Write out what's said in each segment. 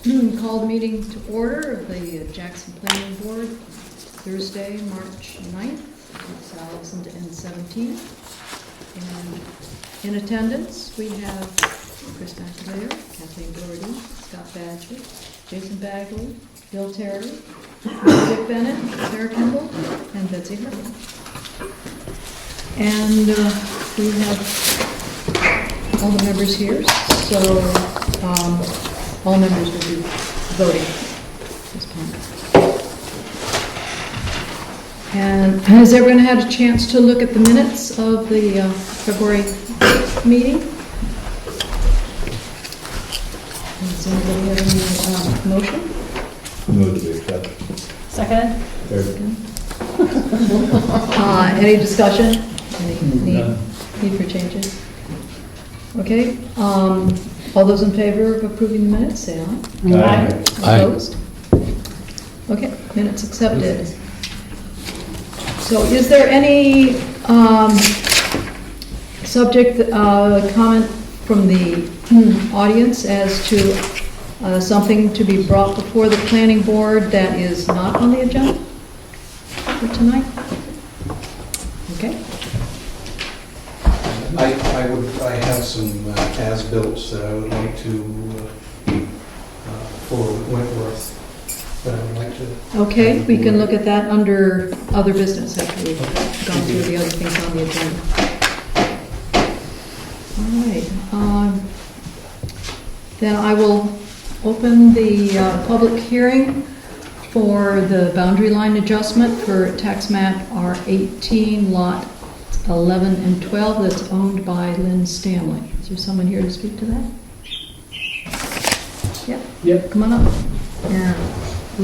Call the meeting to order of the Jackson Planning Board, Thursday, March 9th, 2017. And in attendance, we have Chris McAleer, Kathleen Doherty, Scott Badger, Jason Bagley, Bill Terry, Dick Bennett, Sarah Kimball, and Betsy Herman. And we have all the members here, so all members will be voting at this point. And has everyone had a chance to look at the minutes of the February meeting? Does anybody have any motion? Move to accept. Second? Third. Any discussion? Any need for changes? Okay. All those in favor of approving the minutes, say aye. Aye. Opposed? Okay, minutes accepted. So is there any subject comment from the audience as to something to be brought before the planning board that is not on the agenda for tonight? Okay. I have some as-bills that I would like to, for Wentworth, that I would like to. Okay, we can look at that under other business after we've gone through the other things on the agenda. All right. Then I will open the public hearing for the boundary line adjustment for tax map R18 lot 11 and 12 that's owned by Lynn Stanley. Is there someone here to speak to that? Yep. Come on up. And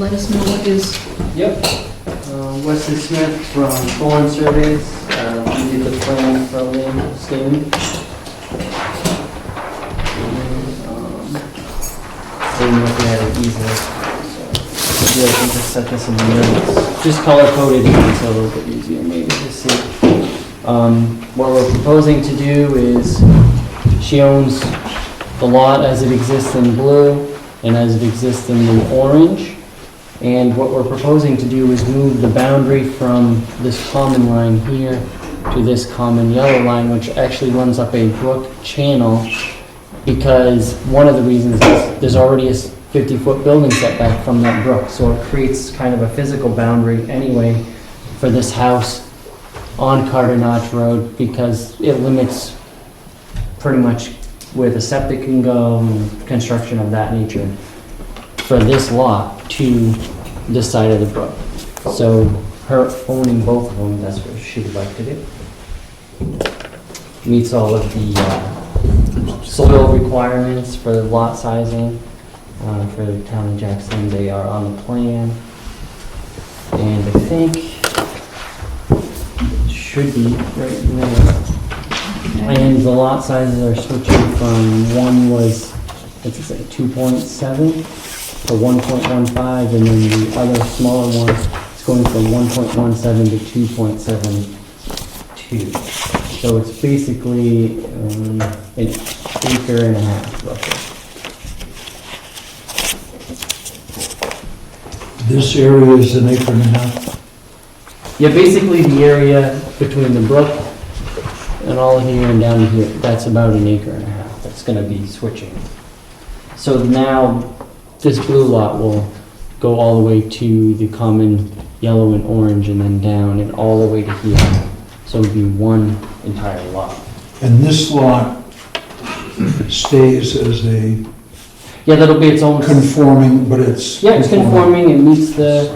let us know what is. Yep. Wesley Smith from Thorn Surveys. We did the plan for Lynn Stanley. So you look at it easily. So yeah, I can just set this in the notes. Just color coded so it's a little bit easier maybe to see. What we're proposing to do is she owns the lot as it exists in blue and as it exists in the orange. And what we're proposing to do is move the boundary from this common line here to this common yellow line, which actually runs up a brook channel, because one of the reasons is there's already a 50-foot building setback from that brook. So it creates kind of a physical boundary anyway for this house on Carter Notch Road, because it limits pretty much where the septic can go and construction of that nature for this lot to this side of the brook. So her owning both of them, that's what she would like to do. Meets all of the soil requirements for the lot sizing for the town of Jackson. They are on the plan, and I think should be right there. And the lot sizes are switching from one was, what's it say, 2.7 to 1.15, and then the other smaller one is going from 1.17 to 2.72. So it's basically an acre and a half roughly. This area is an acre and a half. Yeah, basically the area between the brook and all here and down here, that's about an acre and a half. That's gonna be switching. So now this blue lot will go all the way to the common yellow and orange and then down and all the way to here. So it'd be one entire lot. And this lot stays as a Yeah, that'll be its own. conforming, but it's... Yeah, it's conforming, it meets the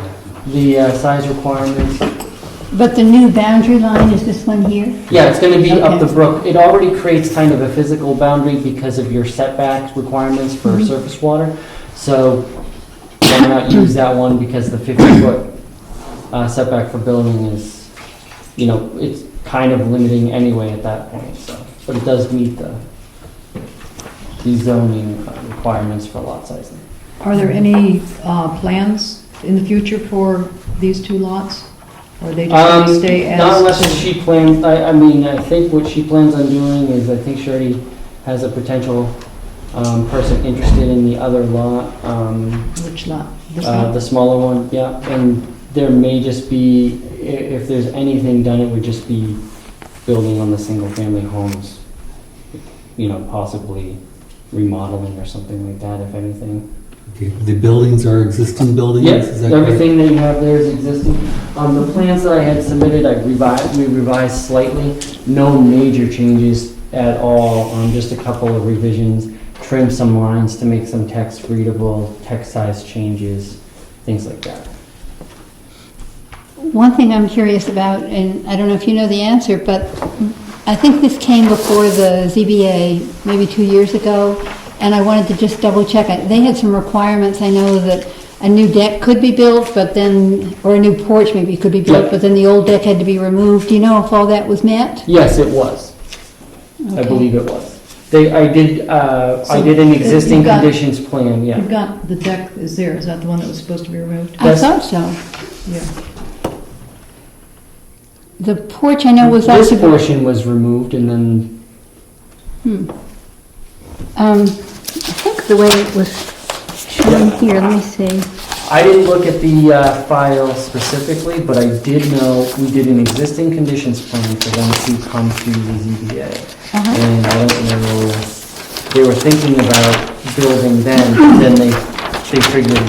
size requirements. But the new boundary line is this one here? Yeah, it's gonna be up the Okay. brook. It already creates kind of a physical boundary because of your setback requirements for surface water. So why not use that one, because the 50-foot setback for building is, you know, it's kind of limiting anyway at that point, so. But it does meet the zoning requirements for lot sizing. Are there any plans in the future for these two lots? Or are they just going to stay as? Not unless she plans, I mean, I think what she plans on doing is, I think she already has a potential person interested in the other lot, Which lot? This the lot? smaller one, yeah, and there may just be, if there's anything done, it would just be building on the single-family homes, you know, possibly remodeling or something like that, if anything. Okay, the buildings are existing buildings? Yes, is that correct? everything that you have there is existing. The plans that I had submitted, we revised slightly, no major changes at all, just a couple of revisions, trimmed some lines to make some text readable, text size changes, things like that. One thing I'm curious about, and I don't know if you know the answer, but I think this came before the ZBA maybe 2 years ago, and I wanted to just double check. They had some requirements. I know that a new deck could be built, but then, or a new porch maybe could be built, Yeah. but then the old deck had to be removed. Do you know if all that was met? Yes, it was. I Okay. believe it was. I did an existing you've got- conditions plan, yeah. You've got, the deck is there, is that the one that was supposed to be removed? I That's- thought so. Yeah. The porch I know was This also... portion was removed and then, I think the way it was shown here, let me see. I didn't look at the file specifically, but I did know we did an existing conditions plan for them to come to the ZBA. Uh-huh. And I don't know, they were thinking about building then they figured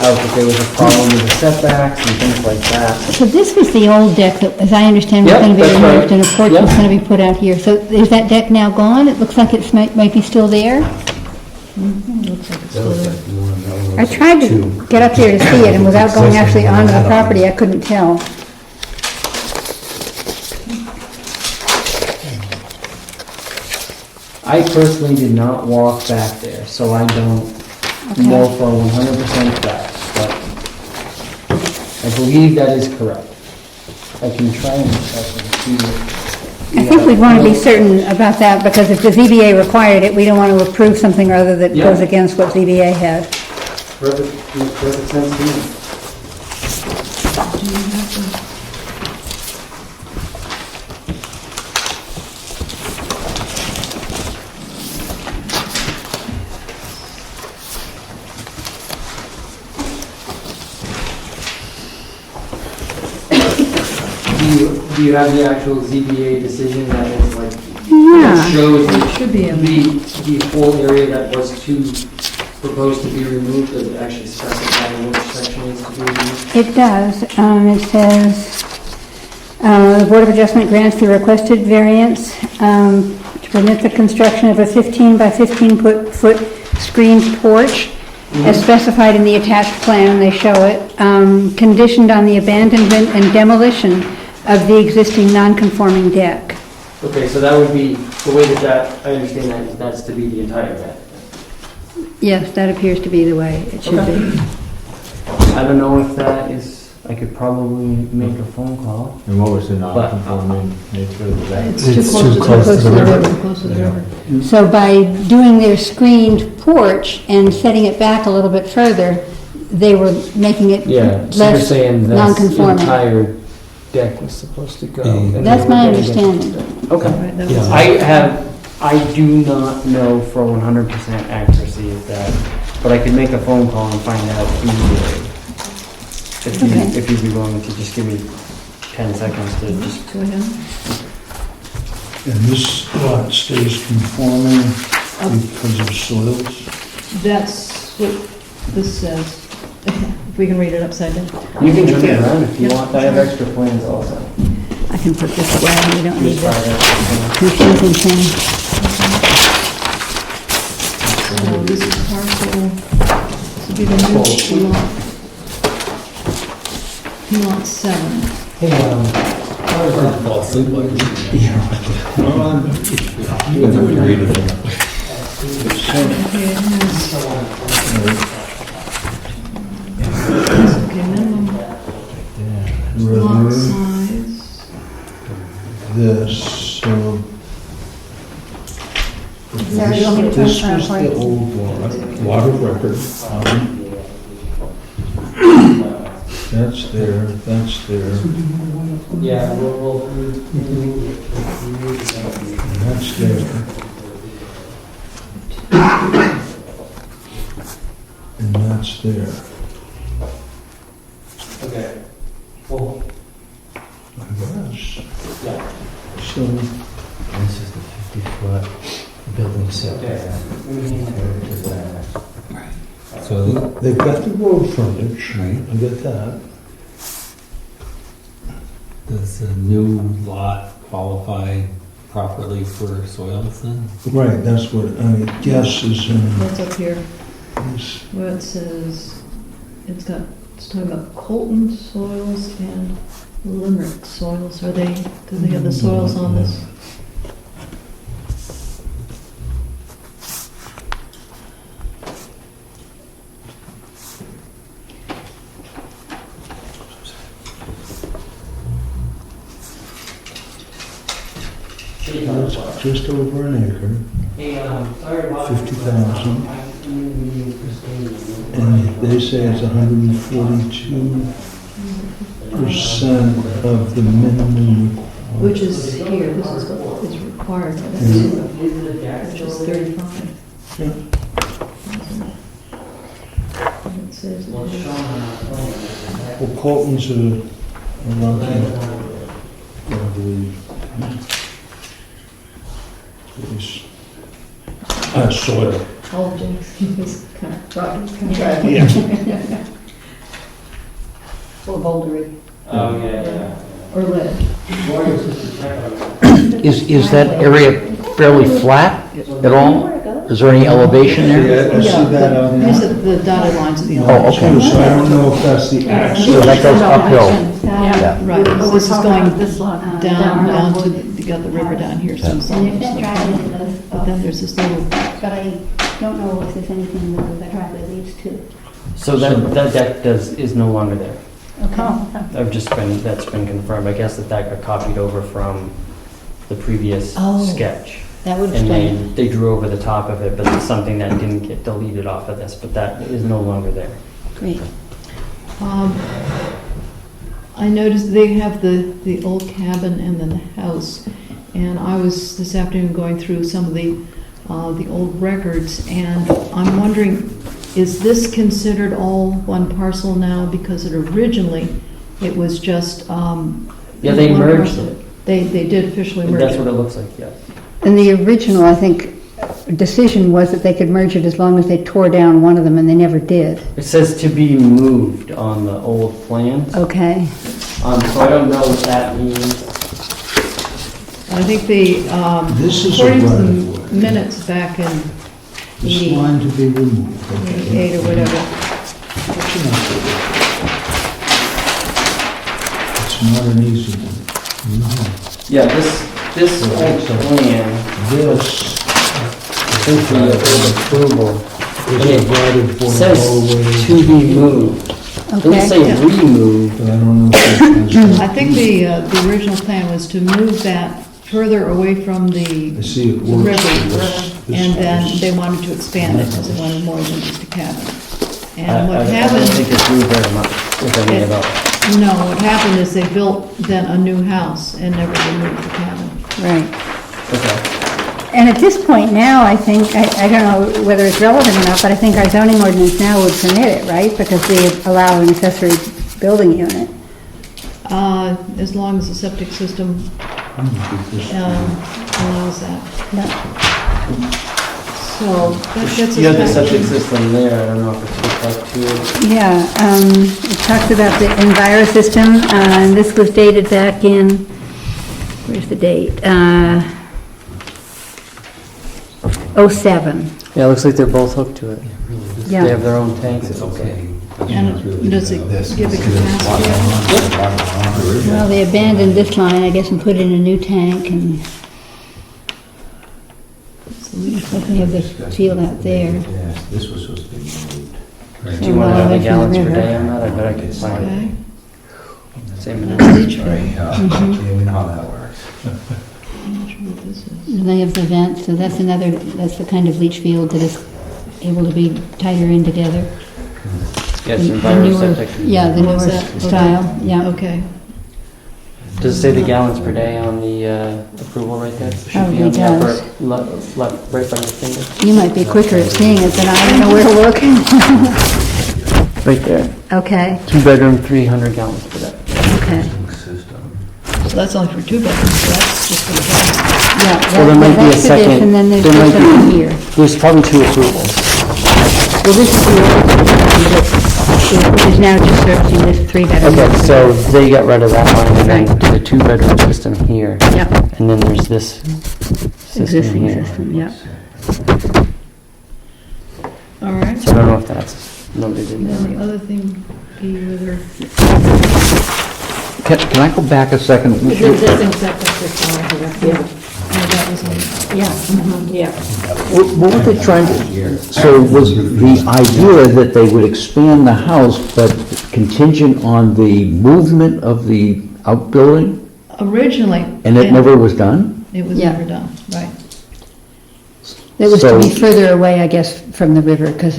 out that there was a problem with the setbacks and things like that. So this was the old deck that, as I understand, was Yep, going to be that's right. removed and a porch Yep. was going to be put out here. So is that deck now gone? It looks like it might be still there. Looks like it's That still was there. like the one that was I tried to two. get up there to see it, and without going actually onto the property, I couldn't tell. I personally did not walk back there, so I don't know for 100% fact, but I believe that is correct. I can try and check and see. I think we'd want to be certain about that, because if the ZBA required it, we don't want to approve something or other that Yeah. goes against what ZBA has. Perfect, makes perfect sense to me. Do you have the- Do you have the actual ZBA decision that is like, Yeah. that shows It should be in the whole area that was proposed to be removed? Does it actually specify which section is to be removed? It does. It says, the Board of Adjustment grants the requested variance to permit the construction of a 15 by 15 foot screened porch as specified in the attached plan. They show it, conditioned on the abandonment and demolition of the existing non-conforming deck. Okay, so that would be, the way that I understand that, that's to be the entire deck. Yes, that appears to be the way it should Okay. be. I don't know if that is, I could probably make a phone call. And what was the non-conforming nature of the deck? It's too It's close too to close to the river. Close to the river. So by doing their screened porch and setting it back a little bit further, they were making it Yeah, so you're less saying this non-conforming. entire deck was supposed to go. Yeah. and That's they my were getting it. understanding. Okay. Right, that Yeah. was- I do not know for 100% accuracy of that, but I could make a phone call and find out who Okay. if you'd be willing to just give me 10 seconds to just, Go ahead. And this lot stays conforming because of soils? That's what this says. If we can read it upside down. you can turn it around if you Yeah. want. I have extra plans also. I can put this away, we don't need Just try this that. confusing thing. So this is parcel, this would be the new lot. Lot 7. Hey, Fall asleep like You have to read it. Okay, it has. Okay, minimum lot River, size. this, so. Sarah, you want me to turn This it around was for you? the old lot. Water record. That's there, that's there, yeah, that's there. that's there. Okay. Well, I guess. yeah. So, This is the 50-foot building setback. So, they've got the road frontage, Right. I get that. Does a new lot qualify properly for soils then? Right, that's what, I guess is in, What's up here? is, Where it says, it's talking about Colton soils and Limerick soils. Do they have the soils on this? it's just over an acre, Hey, sorry about 50,000. And they say it's 142% of the minimum. Which is here, this is what is required by that, which is 35. Yeah. And it says, Well, Colton's around here, I believe. It's, soil. all James, is kind of rocky, Yeah. or bouldery, Oh, yeah. or lead. Is that area fairly flat at all? Is there any elevation there? Yeah, I see that on These there. are the dotted lines of the Oh, elevation. okay. Too, so I don't know if that's the So actual. that goes uphill? Yeah. Right, But this is we're going talking about this lot, down to, you got the river down here, so it's And if that almost driveway like- does, but then there's this little, but I don't know if there's anything that the driveway leads to. So that deck is no longer there. Okay. That's been confirmed. I guess that got copied over from the previous Oh. sketch. That would And explain. they drew over the top of it, but it's something that didn't get deleted off of this, but that is no longer there. Great. I noticed they have the old cabin and then the house. And I was this afternoon going through some of the old records, and I'm wondering, is this considered all one parcel now? Because it was just, Yeah, they one merged parcel. it. They did officially merge That's it. what it looks like, yes. And the original, I think, decision was that they could merge it as long as they tore down one of them, and they never did. It says to be moved on the old plans. Okay. So I don't know what that means. I think This is a according to right of the way. minutes back in This line to be removed. okay. 88 or whatever, It's not an easy one. Yeah, this old plan, This since we have approval, is provided for says always, to be moved. Doesn't Okay. say remove. but I don't know if it has. I think the original plan was to move that further away from I the see it the works. river, This and then house. they wanted to expand it because they wanted more than just a cabin. I And what don't think happened, it's moved very much, if any at all. no, what happened is they built then a new house and never removed the cabin. Right. Okay. And at this point now, I think, I don't know whether it's relevant or not, but I think our zoning ordinance now would permit it, right? Because they allow an accessory building unit. As long as the septic system allows that. Yeah. So that's a You have the septic fact. system there, I don't know if it's hooked up to it. Yeah, it talks about the Enviro system, and this was dated back in, where's the date? 07. Yeah, it looks like they're both hooked to it. Yeah. They have their own tanks. It's okay. And does it give the capacity? Well, they abandoned this line, I guess, and put in a new tank, and they have the field out there. Yes, this was supposed to be moved. Do you want to know the Away from the gallons per river. day on that? I bet I can find Okay. it. Same That's minute. each one. Yeah, we know how that works. I'm not sure what this is. And they have the vent, so that's the kind of leach field that is able to be tighter in together. Yes, The Enviro newer- septic. Yeah, the Oh, is newer that- okay. style, yeah. Okay. Does it say the gallons per day on the approval right there? Should be Probably on the upper does. left, right by your finger. You might be quicker at seeing it than I don't know where to look. right there. Okay, 2-bedroom, 300 gallons per day. okay. So that's only for 2 bedrooms, so that's just for the bedroom. Yeah, Well, there might be a that's for this, second- and then there's there this might be- one here. There's probably 2 approvals. Well, this is the old, which is now just servicing this 3-bedroom. Okay, so they got rid of that line and then did a 2-bedroom system here. Yep, And then there's this system existing here. system, yep. All right. So I don't know if that's noted in And then there. the other thing be whether Can I go back a second? the existing septic system over here. Yeah. That was on. Yeah. What were they trying to, so was the idea that they would expand the house, but contingent on the movement of the outbuilding? Originally. And it never was done? It was Yeah. never done, right. It was to be So- further away, I guess, from the river, because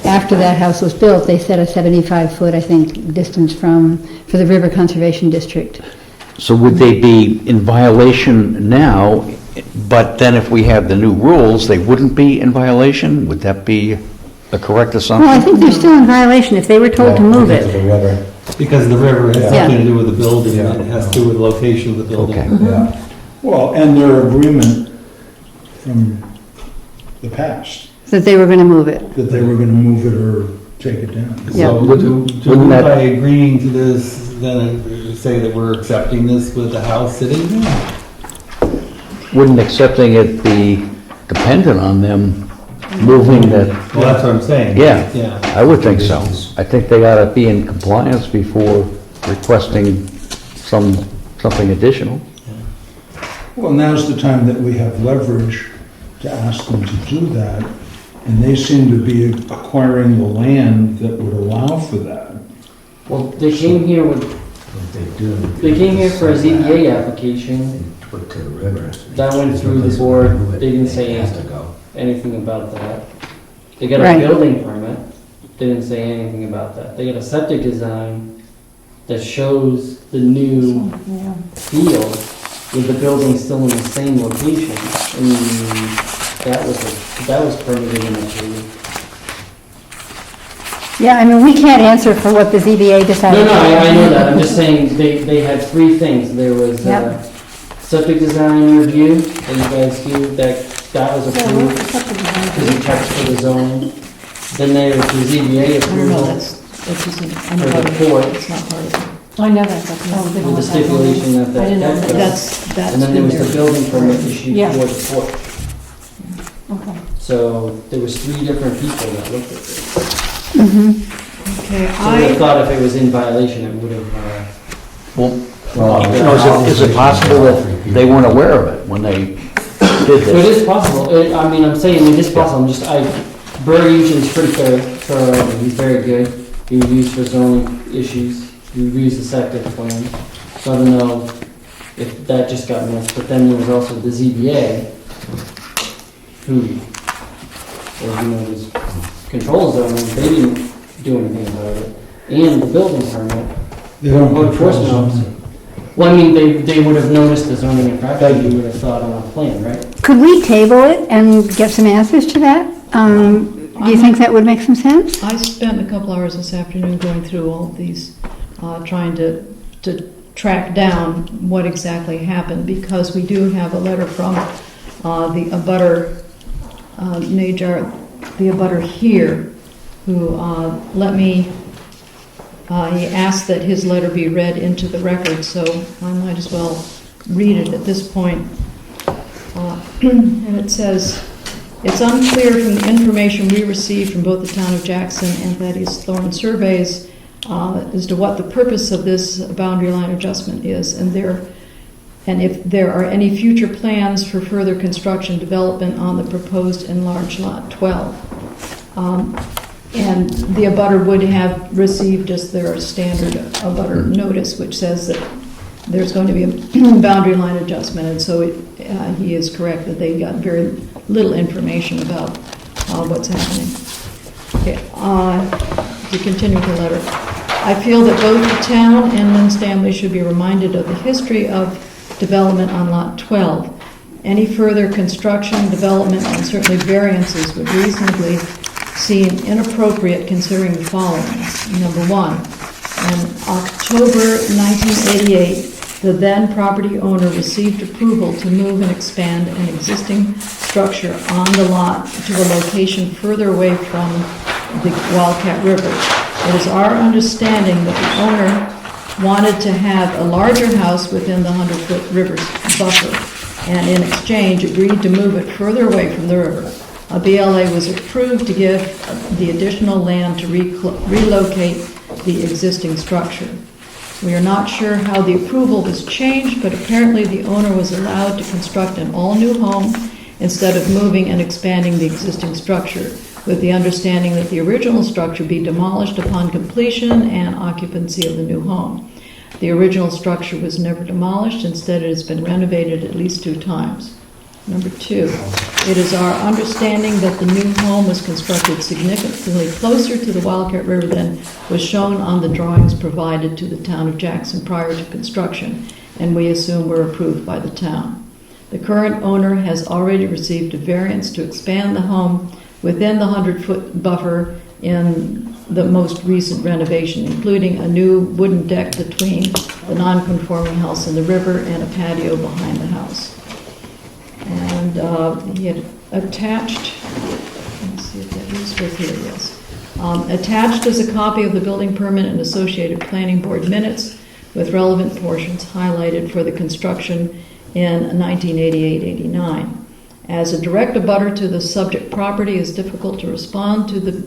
after that house was built, they set a 75-foot, I think, distance for the River Conservation District. So would they be in violation now, but then if we have the new rules, they wouldn't be in violation? Would that be a correct Well, I assumption? think they're still in violation if they were told to move Because of it. the river. Because the river has Yeah. something to do with the building, Yeah. it has to do with the location of the building. Okay. Yeah. Well, and their agreement from the past, That they were going to move it. that they were gonna move it or take it down. Yeah. So to Wouldn't that- by agreeing to this, then say that we're accepting this with the house sitting there? Wouldn't accepting it be dependent on them moving the, Well, that's what I'm saying. Yeah. Yeah. I would think so. I think they gotta be in compliance before requesting something additional. Well, now's the time that we have leverage to ask them to do that, and they seem to be acquiring the land that would allow for that. Well, they came here with, they came here for a ZBA application. That went through the board, they didn't say anything about that. They got a Right. building permit, they didn't say anything about that. They got a septic design that shows the new field with the building still in the same location. And that was permitted in the city. Yeah, I mean, we can't answer for what the ZBA decided. No, I know that, I'm just saying, they had 3 things. There was Yep. septic design review that you guys do, that was approved, because you checked for the zoning. Then there's the ZBA I don't know, approval that's just an for the unbudgeted, port, it's not part of it. I know that, but with the stipulation that I didn't know, that. that's And then there been was there. the building permit issued Yeah. for the port. Okay. So there was 3 different people that looked at this. Okay, So I I, thought if it was in violation, it would have, Is it possible that they weren't aware of it when they did it this? is possible. I mean, I'm saying it is possible. I'm just, Burr usually is pretty thorough. He's very good. He reviews for zoning issues. He reviews the septic plan. So I don't know if that just got missed. But then there was also the ZBA, who, was control zoning. They didn't do anything about it. And the building permit. They don't Code control enforcement zoning. officer. Well, I mean, they would have noticed the zoning infraction, you would have thought on a plan, right? Could we table it and get some answers to that? Do you think that would make some sense? I spent a couple hours this afternoon going through all of these, trying to track down what exactly happened, because we do have a letter from the abutter, Najar, the abutter here, who let me, he asked that his letter be read into the record, so I might as well read it at this point. And it says, "It's unclear from the information we received from both the town of Jackson and Thaddeus Thorne surveys as to what the purpose of this boundary line adjustment is, and if there are any future plans for further construction development on the proposed enlarged lot 12. And the abutter would have received just their standard abutter notice, which says that there's going to be a boundary line adjustment, and so he is correct that they got very little information about what's happening. Okay, to continue the letter. I feel that both the town and Lynn Stanley should be reminded of the history of development on Lot 12. Any further construction, development, and certainly variances would reasonably seem inappropriate considering the following. Number one, in October 1988, the then property owner received approval to move and expand an existing structure on the lot to a location further away from the Wildcat River. It is our understanding that the owner wanted to have a larger house within the 100-foot river buffer, and in exchange agreed to move it further away from the river. A BLA was approved to give the additional land to relocate the existing structure. We are not sure how the approval was changed, but apparently the owner was allowed to construct an all-new home instead of moving and expanding the existing structure, with the understanding that the original structure be demolished upon completion and occupancy of the new home. The original structure was never demolished. Instead, it has been renovated at least 2 times. Number 2, it is our understanding that the new home was constructed significantly closer to the Wildcat River than was shown on the drawings provided to the town of Jackson prior to construction, and we assume were approved by the town. The current owner has already received a variance to expand the home within the 100-foot buffer in the most recent renovation, including a new wooden deck between the non-conforming house and the river and a patio behind the house. And he had attached, let's see if that is with here, yes. Attached is a copy of the building permit and associated planning board minutes with relevant portions highlighted for the construction in 1988-89. As a direct abutter to the subject property, it's difficult to respond to the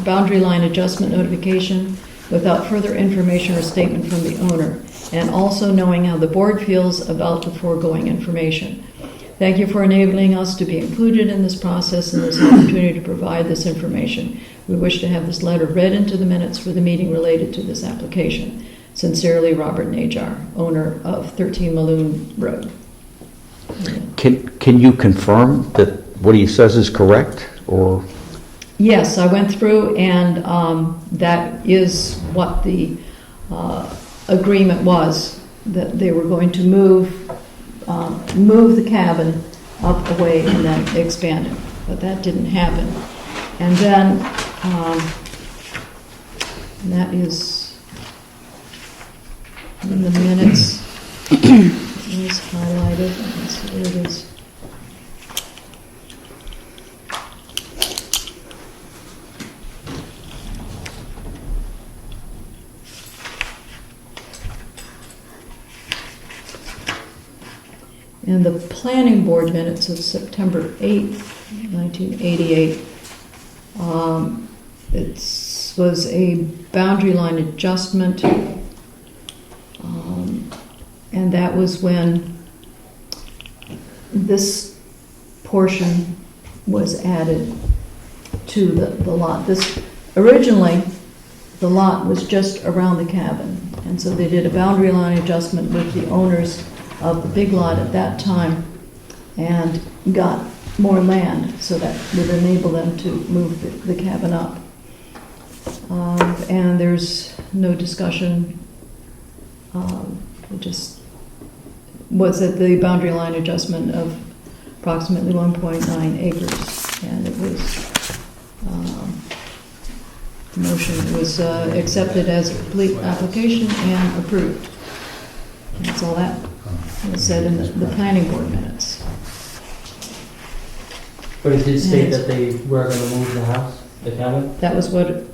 boundary line adjustment notification without further information or statement from the owner, and also knowing how the board feels about the foregoing information. Thank you for enabling us to be included in this process and this opportunity to provide this information. We wish to have this letter read into the minutes for the meeting related to this application. Sincerely, Robert Najar, owner of 13 Maloon Road. Can you confirm that what he says is correct, or? Yes, I went through, and that is what the agreement was, that they were going to move the cabin up away and then expand it, but that didn't happen. And then that is in the minutes. It was highlighted. Let's see where it is. In the planning board minutes of September 8th, 1988, it was a boundary line adjustment, and that was when this portion was added to the lot. Originally, the lot was just around the cabin, and so they did a boundary line adjustment with the owners of the big lot at that time and got more land so that would enable them to move the cabin up. And there's no discussion. It just was at the boundary line adjustment of approximately 1.9 acres, and it was the motion was accepted as a complete application and approved. That's all that was said in the planning board minutes. But it did state that they were going to move the house, the cabin? That was what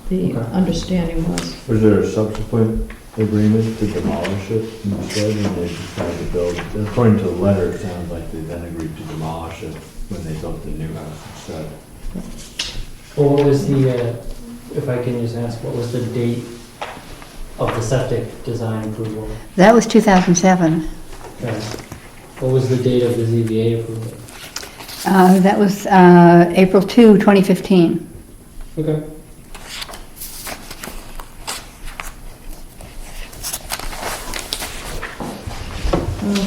the Okay. understanding was. Was there a subsequent agreement to demolish it instead, and they decided to build? According to the letter, it sounds like they then agreed to demolish it when they built the new house instead. Well, what was the, if I can just ask, what was the date of the septic design approval? That was 2007. Okay. What was the date of the ZBA approval? That was April 2, 2015. Okay.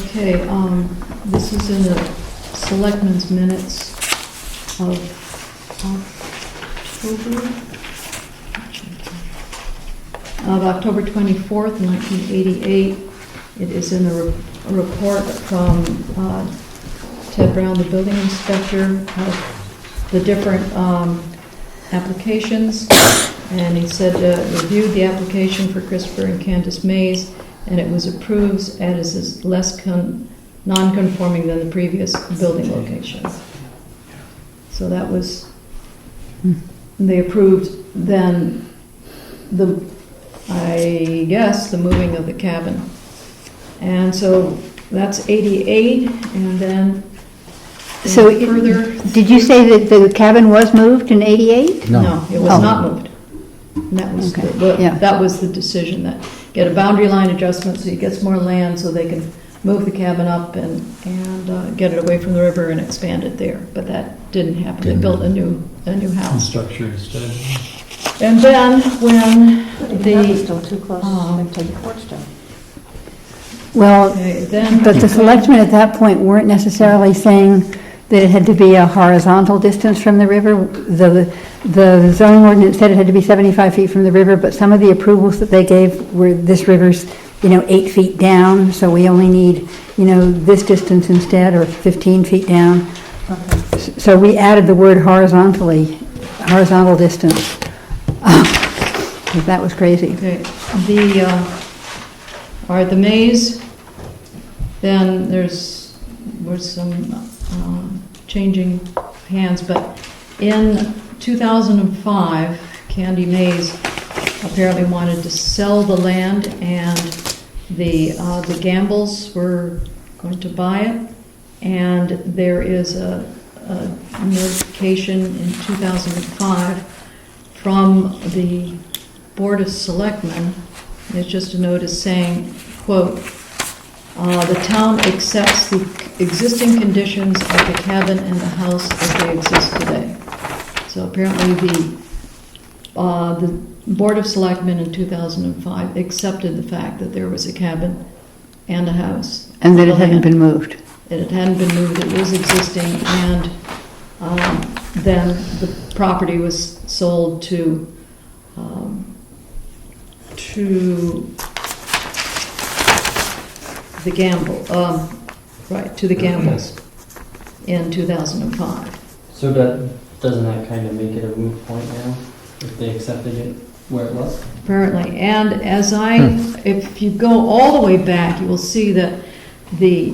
Okay, this is in the selectmen's minutes of October 24th, 1988. It is in a report from Ted Brown, the building inspector, of the different applications, and he said reviewed the application for Christopher and Candace Mays, and it was approved as is less non-conforming than the previous building location. So that was, they approved then I guess, the moving of the cabin. And so that's 88, and then So further. did you say that the cabin was moved in 88? No, it was Oh. not moved. And that was, Okay, yeah. that was the decision, that get a boundary line adjustment so he gets more land so they can move the cabin up and get it away from the river and expand it there. But that didn't happen. They built a new house. Structure instead. And then when That was the, still too close um, to take the porch down. Well, okay, then. but the selectmen at that point weren't necessarily saying that it had to be a horizontal distance from the river. The zoning ordinance said it had to be 75 feet from the river, but some of the approvals that they gave were this river's, 8 feet down, so we only need, this distance instead, or 15 feet down. So we added the word horizontal distance. That was crazy. Okay, all right, the maze, then was some changing hands, but in 2005, Candy Mays apparently wanted to sell the land, and the Gambles were going to buy it, and there is a notification in 2005 from the Board of Selectmen. It's just a notice saying, quote, the town accepts the existing conditions of the cabin and the house as they exist today. So apparently the Board of Selectmen in 2005 accepted the fact that there was a cabin and a house. And that on it the hadn't land. been moved. That it hadn't been moved, it was existing, and then the property was sold to the Gambles in 2005. So doesn't that kind of make it a moot point now, if they accepted it where it was? Apparently, and if you go all the way back, you will see that the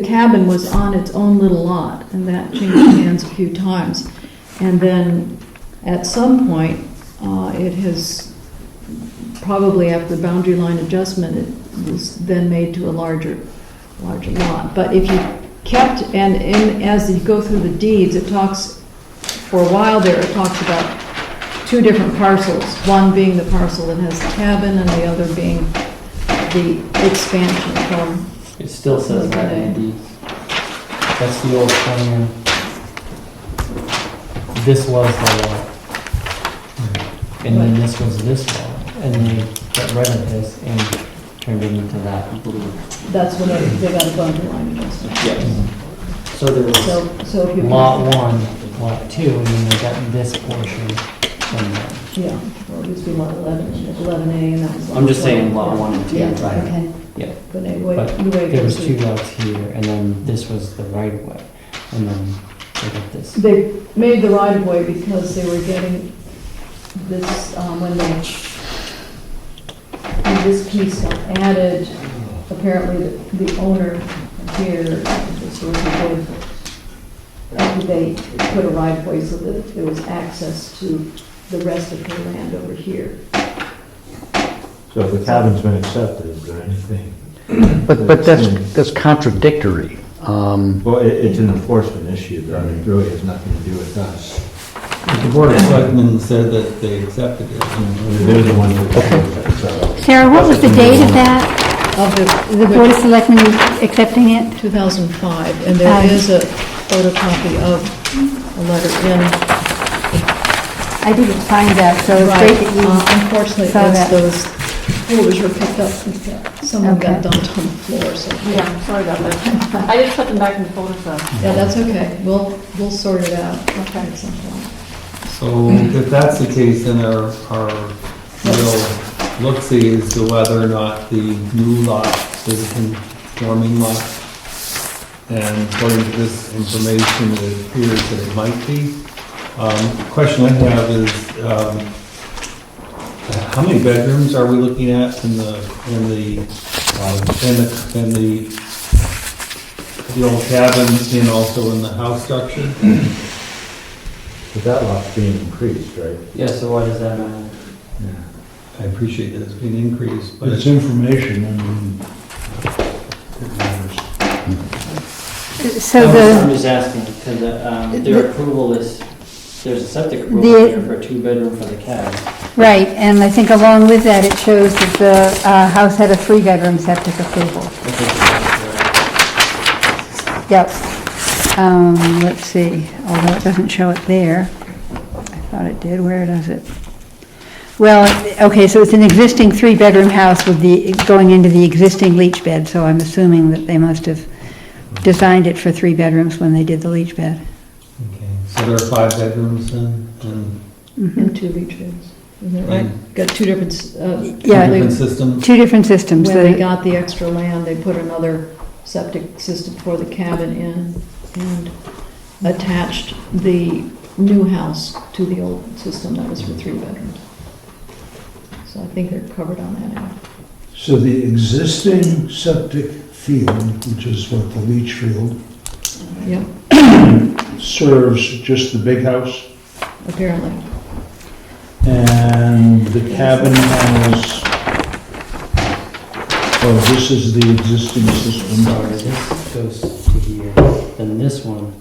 cabin was on its own little lot, and that changed hands a few times. And then at some point, it has, probably after the boundary line adjustment, it was then made to a larger lot. But if you kept, as you go through the deeds, it talks, for a while there, it talks about two different parcels, one being the parcel that has the cabin and the other being the expansion from. It still says that in the deeds. That's the old plan. This was the lot. And then this was this lot. And they got rid of this and turned it into that blue. That's when they got a boundary line adjustment. Yes. So there was So if you. lot 1, lot 2, and then they got this portion from there. Yeah, well, it used to be lot 11, 11A, and that was. I'm just saying lot 1 and 2. Yeah, right? okay. Yeah. But anyway, But the way it there was goes 2 through- lots here, and then this was the right of way. And then they got this. They made the right of way because they were getting this, when this piece got added, apparently the owner here, this was the wood, after they put a right of way so that there was access to the rest of her land over here. So if the cabin's been accepted, is there anything? But that's contradictory. Well, it's an enforcement issue, though. It really has nothing to do with us. The Board of Selectmen said that they accepted it. They're the ones that chose it, so. Sarah, what was the date of that? Of The Board of Selectmen accepting it? 2005, and there is a photocopy of a letter in. I didn't find that, so it's great that you Unfortunately, saw that. those folders were picked up, someone got Okay. dumped on the floor, so. Yeah, sorry about that. I just put them back in the folder, so. Yeah, that's okay, we'll sort it out at some point. So if that's the case, then our real look-see as to whether or not the new lot is a conforming lot. and according to this information, it appears that it might be. Question I have is, how many bedrooms are we looking at in the old cabin and also in the house structure? But that lot's being increased, right? Yeah, so why does that matter? I appreciate that it's been increased, but It's information, I mean, it matters. So I'm the, just asking, because their approval is, there's a septic approval The- here for a 2-bedroom for the cabin. right, and I think along with that, it shows that the house had a 3-bedroom septic approval. I think Yep. Let's see, although it doesn't show it there. I thought it did, where does it? Well, okay, so it's an existing 3-bedroom house with going into the existing leach bed, so I'm assuming that they must have designed it for 3 bedrooms when they did the leach bed. okay. So there are 5 bedrooms then, and And 2 leach beds, isn't it right? Got 2 different, Yeah, different systems. 2 different systems. when they The- got the extra land, they put another septic system for the cabin in and attached the new house to the old system that was for 3 bedrooms. So I think they're covered on that end. So the existing septic field, which is what the leach field, Yep, serves just the big house, apparently. and the cabin has, oh, this is the existing system, Sorry, this goes to here, then this one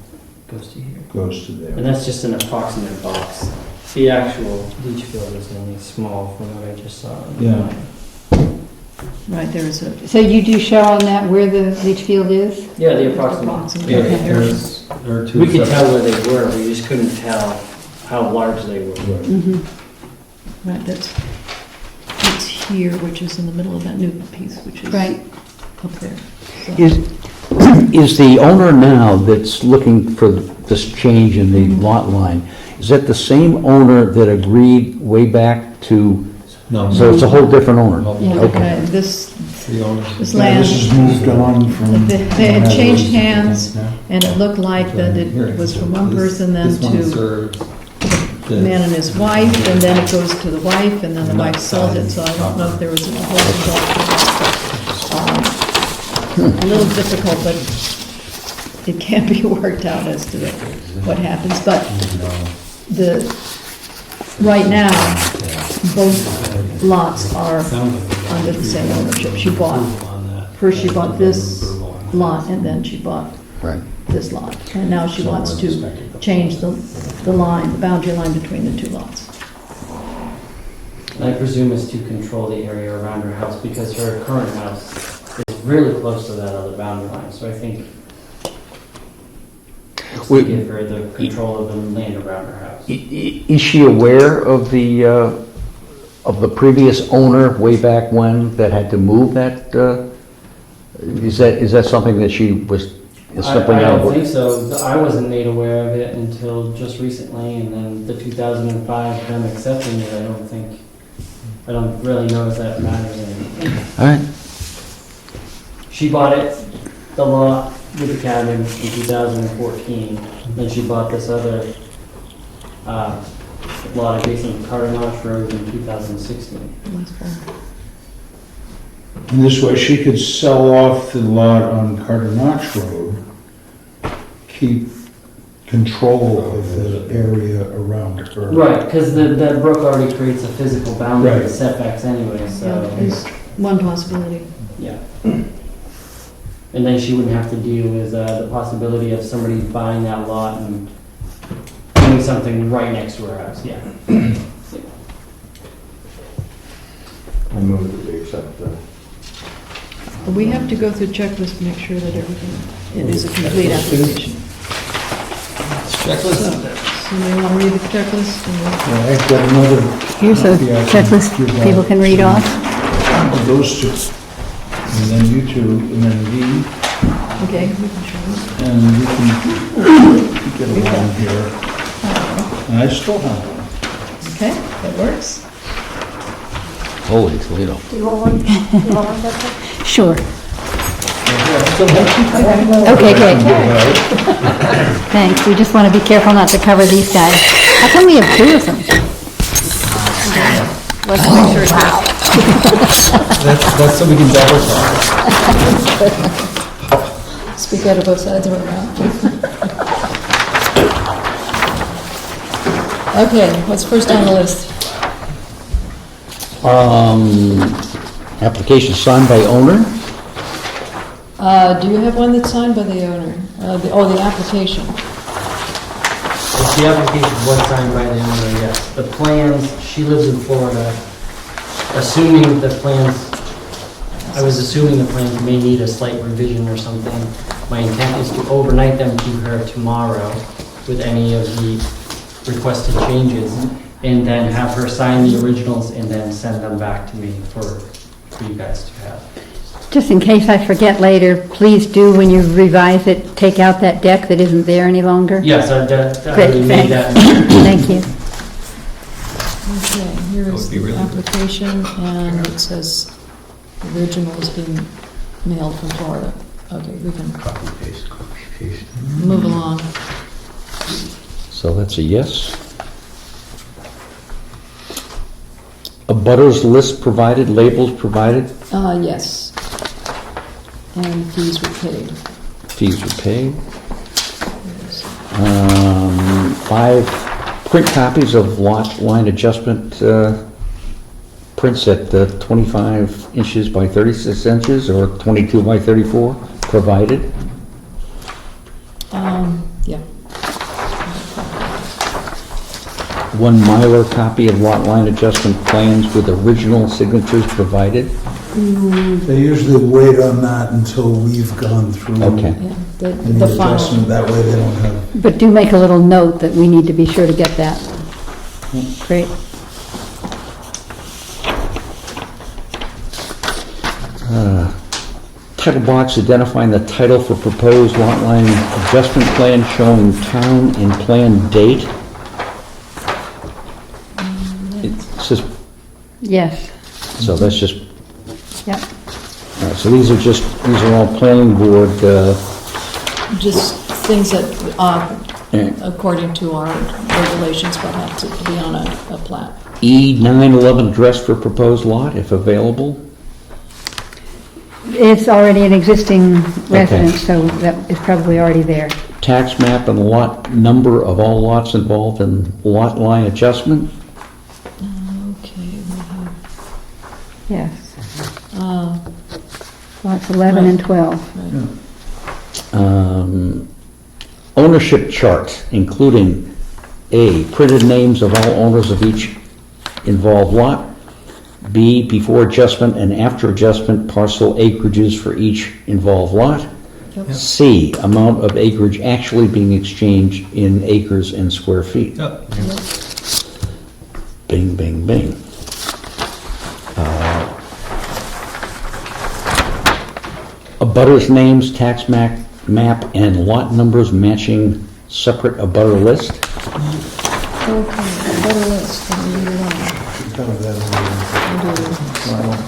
goes to here. goes to And there. that's just an approximate box. The actual leach field is only small from what I just saw. Yeah. Right, there is a, So you do show on that where the leach field is? Yeah, the approximate. approximate. Yeah, Okay. there are 2 We could tell separate- where they were, we just couldn't tell how large they were. Mhm. Right, it's here, which is in the middle of that new piece, which is Right. up there. So- Is the owner now that's looking for this change in the lot line, is that the same owner that agreed way back to, No, so it's a whole different owner? Yeah, Okay. okay, this the owners. this Yeah, land, this has moved on from. they had changed hands, and it looked like that it was from one person then This one to serves the man and his wife, and then it goes to the wife, and then the wife sells it, so I don't know if there was a divorce involved. A little difficult, but it can be worked out as to what happens, but right now, both lots are under the same ownership. She bought, first she bought this lot, and then she bought Right. this lot. And now she wants to change the line, the boundary line between the 2 lots. I presume it's to control the area around her house because her current house is really close to that other boundary line, so I think it's to We- give her the control of the land around her house. Is she aware of the previous owner way back when that had to move that? Is that something that she was simply I not? don't think so. I wasn't made aware of it until just recently, and then the 2005, them accepting it, I don't really know if that matters anything. All right. She bought it, the lot with the cabin in 2014, then she bought this other lot adjacent to Carter Notch Road in 2016. And this way she could sell off the lot on Carter Notch Road, keep control of the area around her. Right, because that brook already creates a physical boundary Right. with setbacks anyway, Yeah, so, is one possibility. yeah. And then she wouldn't have to deal with the possibility of somebody buying that lot and doing something right next to her house, yeah. I move that we accept the. But we have to go through checklist to make sure that everything, it is a complete application. Checklist? So you want to read the checklist? Well, I've got another. Here's a copy I can checklist give people out can read to off. Those 2, and then you 2, and then V, Okay, we can show them. and you can get along here. And I still have one. Okay, that works. Holy Toledo. Sure. Okay, great. Thanks, we just want to be careful not to cover these guys. How come we have 2 of them? Let's make sure. Wow. That's so we can double talk. Speak out of both sides of our mouth. Okay, what's first on the list? Application signed by owner? Do you have one that's signed by the owner? The application. If the application was signed by the owner, yes. The plans, she lives in Florida. Assuming the plans, I was assuming the plans may need a slight revision or something. My intent is to overnight them to her tomorrow with any of the requested changes, and then have her sign the originals and then send them back to me for you guys to have. Just in case I forget later, please do, when you revise it, take out that deck that isn't there any longer. Yes, I Great, already made that. Thank you. Okay, here is That would be the really good. application, and it says originals being mailed from Florida. Okay, we can Copy paste, copy paste. move along. So that's a yes. A butters list provided, labels provided, Yes. And fees were paid. fees were paid. 5 print copies of lot line adjustment prints at 25 inches by 36 inches or 22 by 34 provided. Yeah. 1 Mylar copy of lot line adjustment plans with original signatures provided. They usually wait on that until we've gone through Okay. Yeah, any the final. adjustment. That way they don't have. But do make a little note that we need to be sure to get that. Great. Title box identifying the title for proposed lot line adjustment plan showing town and plan date. It says, Yes, so that's just, yep. all right, so these are all planning board, Just things that, eh, according to our regulations, would have to be on a plat. E911 address for proposed lot, if available. It's already an existing residence, so that is probably already there. Tax map and lot number of all lots involved in lot line adjustment. Okay, we have, Yes, uh, lots 11 and 12. right. Ownership chart, including A, printed names of all owners of each involved lot. B, before adjustment and after adjustment parcel acreages for each involved lot. Yep. C, amount of acreage actually being exchanged in acres and square feet. Yep. Bing, bing, bing. Abutters names, tax map, and lot numbers matching separate abutter list. Okay, better list, let me read it on. Kind of that. That's right.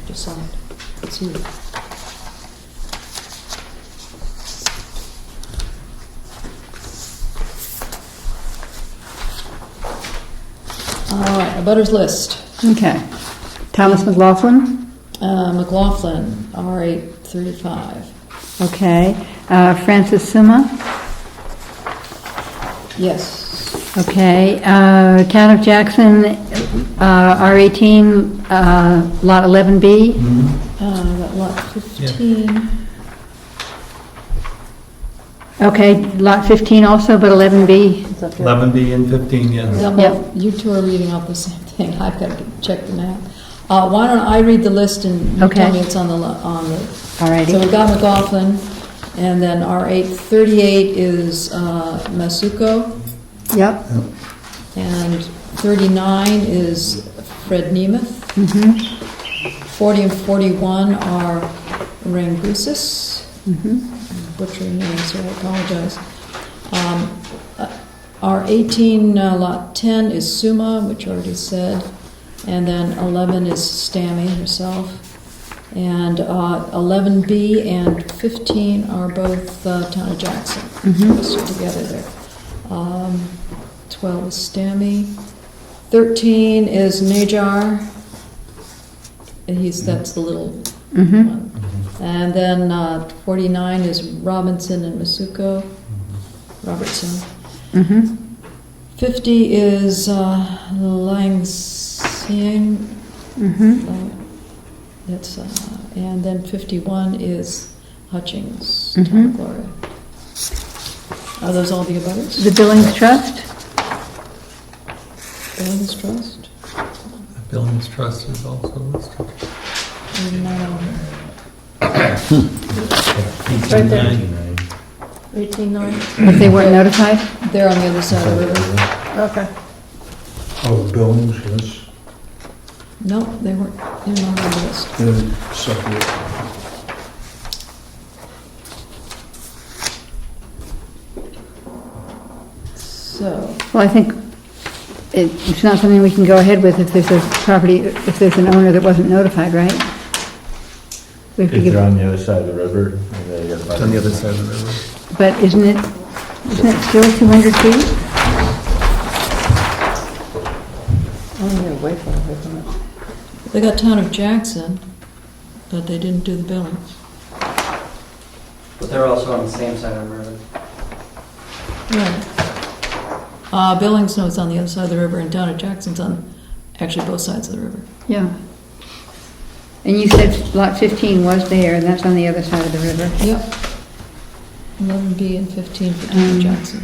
Decide. It's you. All right, a butters list. Okay. Thomas McLaughlin, McLaughlin, R8 35. okay. Francis Suma, Yes. okay. Town of Jackson, R18, Lot 11B, Got lot 15. okay. Lot 15 also, but 11B, 11B and 15, yes. Yeah, well, you two are reading off the same thing. I've got to check the map. Why don't I read the list and you Okay. tell me it's on the. So alrighty. we got McLaughlin, and then R8 38 is Masuko, Yep. and 39 is Fred Nemeth. 40 and 41 are Rangusis. Butchering names, so I apologize. Our 18 lot 10 is Suma, which I already said. And then 11 is Stammy herself. And 11B and 15 are both Town of Jackson, listed together there. 12 is Stammy. 13 is Najar. And that's the little one. And then 49 is Robinson and Masuko. Robertson. 50 is Langsing. That's and then 51 is Hutchings, Town of Gloria. Are those all the abutters? The Billings Trust? Billings Trust? The Billings Trust is also listed. No. Right there. 18.9. 18.9. But they weren't notified? They're on the other side of the river. Okay. Oh, Billings, yes, No, they weren't. They're not on the list. they're separate. So, Well, I think it's not something we can go ahead with if there's a property, if there's an owner that wasn't notified, right? We have to If give, they're on the other side of the river, and they get. It's on the other side of the river. but isn't it still 200 feet? Only way from it, isn't it? they got Town of Jackson, but they didn't do the Billings. But they're also on the same side of the river. Right. Billings, no, it's on the other side of the river, and Town of Jackson's on actually both sides of the river. Yeah. And you said lot 15 was there, and that's on the other side of the river. Yep. 11B and 15 for Town of Jackson.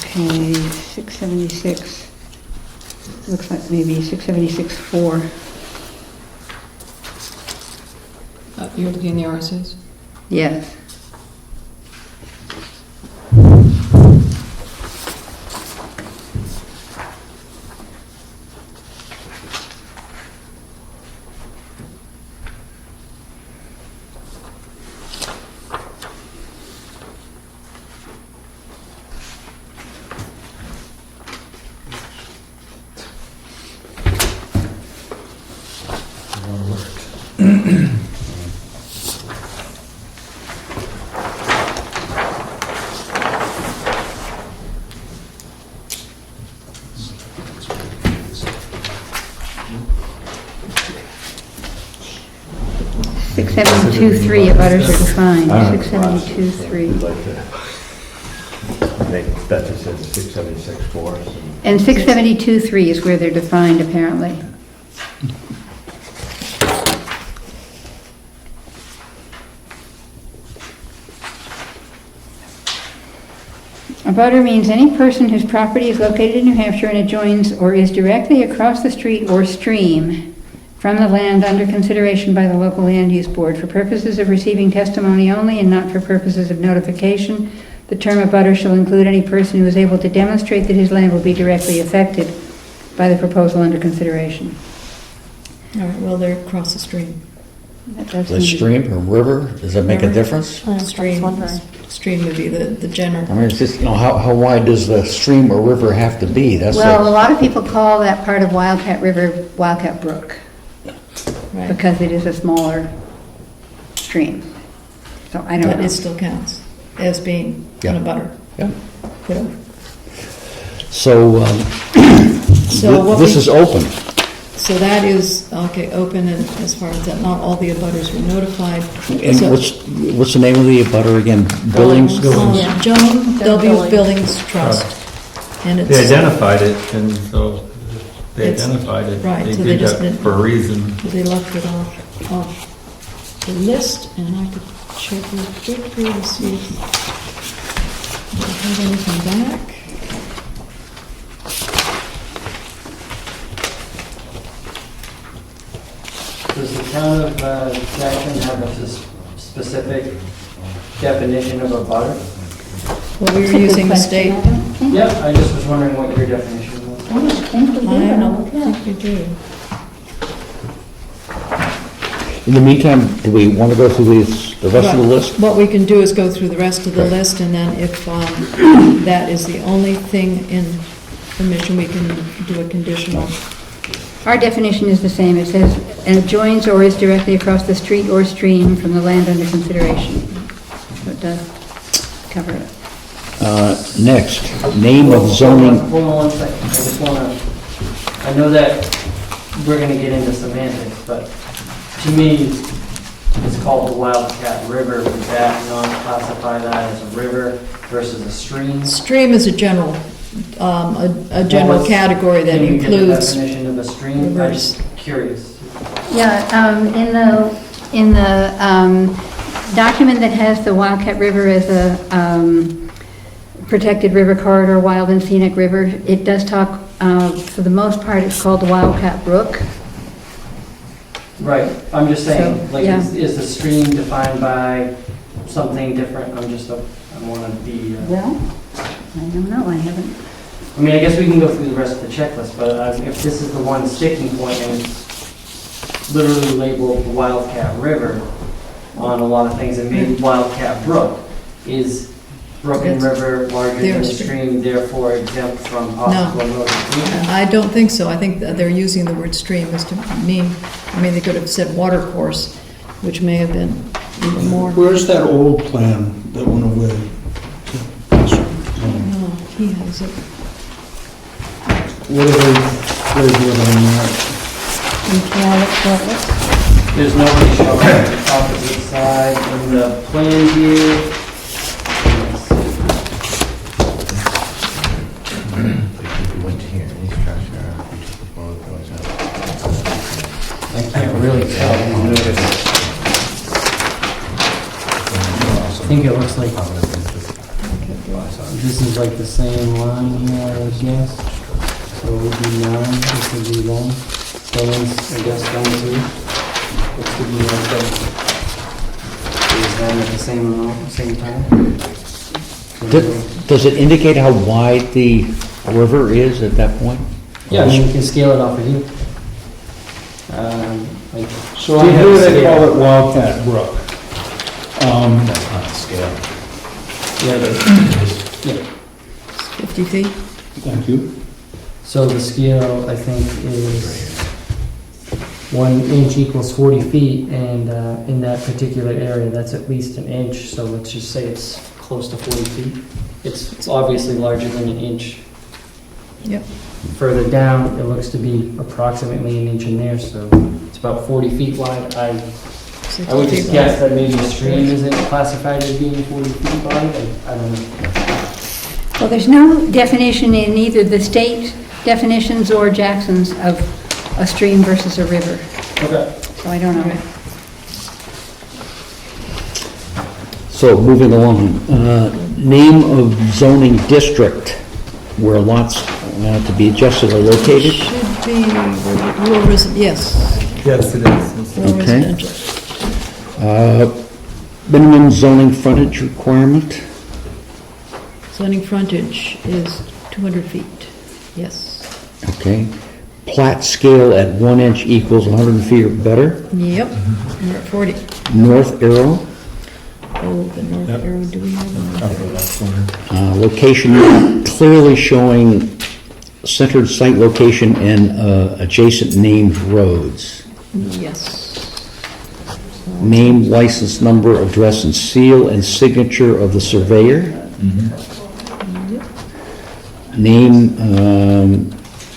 Okay, 676. Looks like maybe 676-4. You're looking in the RSA's? Yes. Six, 7, 2, 3, abutters are defined. I don't know. 6, 7, 2, 3. We'd like to make that just says 676-4. And 672-3 is where they're defined, apparently. A butter means any person whose property is located in New Hampshire and adjoins or is directly across the street or stream from the land under consideration by the local land use board for purposes of receiving testimony only and not for purposes of notification. The term abutter shall include any person who is able to demonstrate that his land will be directly affected by the proposal under consideration. All right, well, they're across the stream. That does The seem- stream or river, does that make a River? difference? Stream, stream would be the general. I mean, it's just, how wide does the stream or river have to be? That's Well, a the, lot of people call that part of Wildcat River Wildcat Brook Right. because it is a smaller stream. So I don't But know. it still counts as being Yeah. in a butter. yeah. Could So, So what this we- is open. So that is, okay, open, and as far as that, not all the abutters were notified. And So- what's the name of the abutter again? Billings? Joan W. Billings. Billings Trust. And They it's, identified it, and so they It's- identified it. right, They so they did just that didn't- for a reason. they left it off the list, and I could check real quickly to see if they have anything back. town of Jackson have a specific definition of a butter? Well, we It's were a good using the question. state. I don't think- Yep, I just was wondering what your definition was. I don't think we do. I don't Okay. think we do. In the meantime, do we want to go through the rest of the list? What we can do is go through the rest of the list, and then if that is the only thing in permission, we can do a conditional. Our definition is the same. It says, adjoins or is directly across the street or stream from the land under consideration. So it does cover it. Next, name of zoning, Hold on one second, I just wanna, I know that we're gonna get into semantics, but to me, it's called the Wildcat River. Would that not classify that as a river versus a stream? Stream is a general Well, category that Can you get the includes, definition of a stream? I'm rivers. just curious. Yeah, in the document that has the Wildcat River as a protected river corridor, wild and scenic river, it does talk, for the most part, it's called the Wildcat Brook. Right, I'm just saying, So, like, yeah. is the stream defined by something different? I wanna be, Well, I don't know, I haven't. I mean, I guess we can go through the rest of the checklist, but if this is the one sticking point and it's literally labeled the Wildcat River on a lot of things, and maybe Wildcat Brook, is Brook and That's River larger their than the stream. stream, therefore exempt from possible notification? I don't think so. I think that they're using the word stream as to mean, they could have said water course, which may have been even more. Where's that old plan that went away? No, he has it. What are they, where's the other one? There's nobody showing the opposite side in the plan view. I can't really tell. I think it looks like this is like the same line here, I guess. So it would be 9, this would be 1. So it's, I guess, 1, 2. Looks to be like that. Is that at the same time? does it indicate how wide the river is at that point? Yeah, I mean, you can scale it off of here. Like, So I hear they call it Wildcat Brook. That's not the scale. yeah, yeah. 50 feet? Thank you. So the scale, I think, is 1 inch equals 40 feet, and in that particular area, that's at least an inch, so let's just say it's close to 40 feet. It's obviously larger than an inch. Yep. Further down, it looks to be approximately an inch in there, so it's about 40 feet wide. I would 60 just feet guess that maybe a stream isn't classified as being 40 feet wide, I don't know. Well, there's no definition in either the state definitions or Jackson's of a stream versus a river, Okay. so I don't know. So moving along, name of zoning district where lots to be adjusted are located. Should be rural yes, Yes, it is. rural Okay. residential. Minimum zoning frontage requirement. Zoning frontage is 200 feet, yes. Okay. Plat scale at 1 inch equals 100 feet or better. Yep, we're at 40. North arrow. Oh, the north Yep. arrow, do we have a north arrow? Location map clearly showing centered site location and adjacent named roads. Yes. Name, license number, address, and seal, and signature of the surveyor. Name,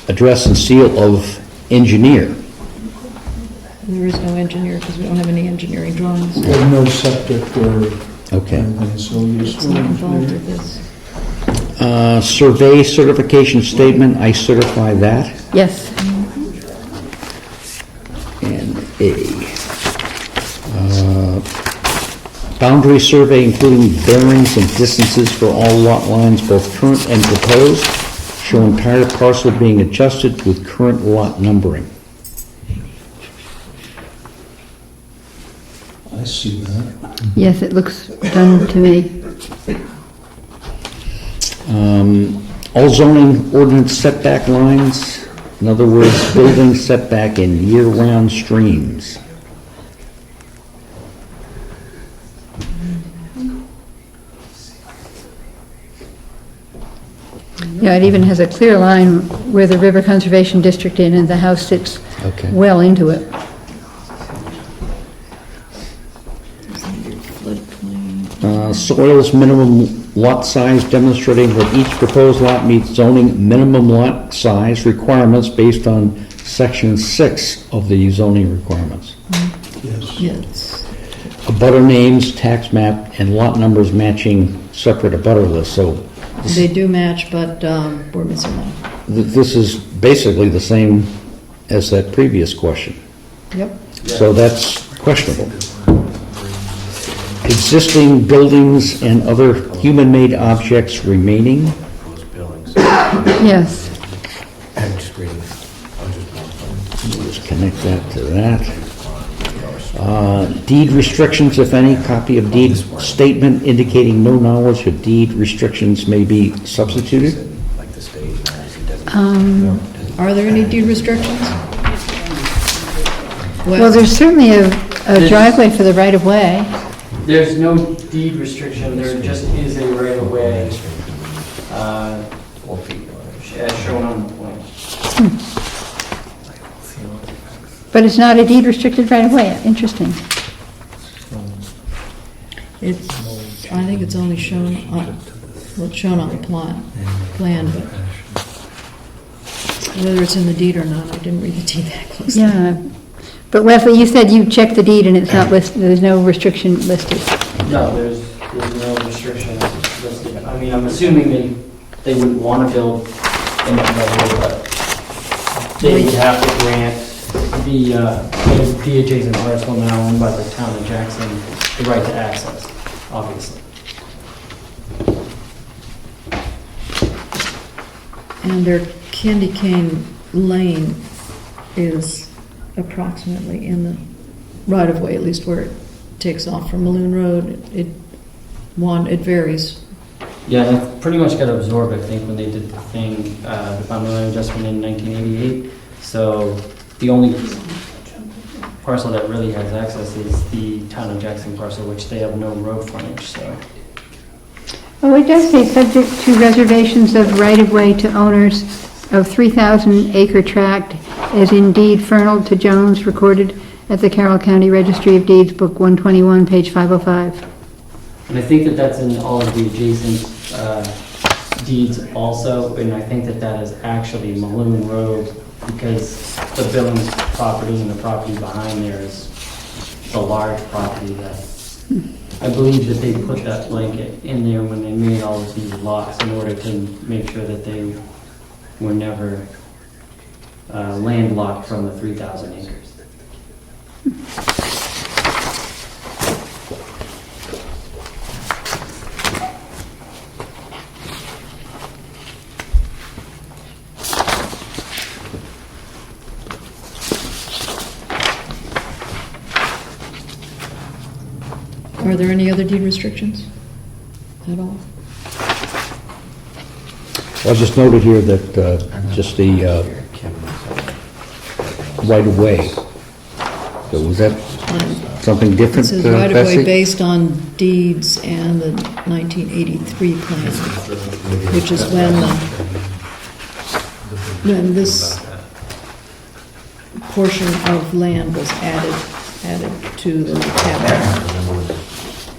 address, and seal of engineer. There is no engineer because we don't have any engineering drawings. There's no septic or Okay. anything, so you It's not involved with this. Survey certification statement, I certify that. Yes, And A. Boundary survey including bearings and distances for all lot lines, both current and proposed. Show entire parcel being adjusted with current lot numbering. I see that. Yes, it looks done to me. All zoning ordinance setback lines, in other words, building setback in year-round streams. Yeah, it even has a clear line where the River Conservation District is, and the house sits Okay. well into it. Soils minimum lot size demonstrating that each proposed lot meets zoning minimum lot size requirements based on section 6 of the zoning requirements. Yes. Yes. Abutter names, tax map, and lot numbers matching separate abutter lists. So They do match, but we're missing one. this is basically the same as that previous question. Yep. So that's questionable. Existing buildings and other human-made objects remaining. Proposed buildings. Yes. And screens. I'm just modifying. We'll just connect that to that. Deed restrictions, if any, copy of deed statement indicating no knowledge of deed restrictions may be substituted. Like the state. It doesn't- Are there any deed restrictions? Well, there's certainly a driveway for the right-of-way. There's no deed restriction, there just is a right-of-way, 4 feet. as shown on the plan. But it's not a deed restricted right-of-way. Interesting. It's, I think it's only shown on, well, it's shown on the plan, but whether it's in the deed or not, I didn't read the deed that closely. Yeah. But Leslie, you said you checked the deed and it's not listed, there's no restriction listed. No, there's no restriction listed. I mean, I'm assuming they wouldn't want to build in that way, but they would have to grant the adjacent parcel now owned by the town of Jackson the right to access, obviously. And their Candy Cane Lane is approximately in the right-of-way, at least where it takes off from Maloon Road. It varies. Yeah, that pretty much got absorbed, I think, when they did the thing, the boundary line adjustment in 1988. So the only parcel that really has access is the town of Jackson parcel, which they have no road frontage, so. Oh, it does say subject to reservations of right-of-way to owners of 3,000 acre tract as in deed Fernald to Jones recorded at the Carroll County Registry of Deeds, Book 121, page 505. And I think that that's in all of the adjacent deeds also, and I think that that is actually Maloon Road, because the Billings property and the property behind there is the large property that, I believe that they put that blanket in there when they made all of these lots in order to make sure that they were never landlocked from the 3,000 acres. Are there any other deed restrictions at all? I just noted here that just the right-of-way. So was that something It different, says right-of-way Betsy? based on deeds and the 1983 plan, which is when this portion of land was added to the tab.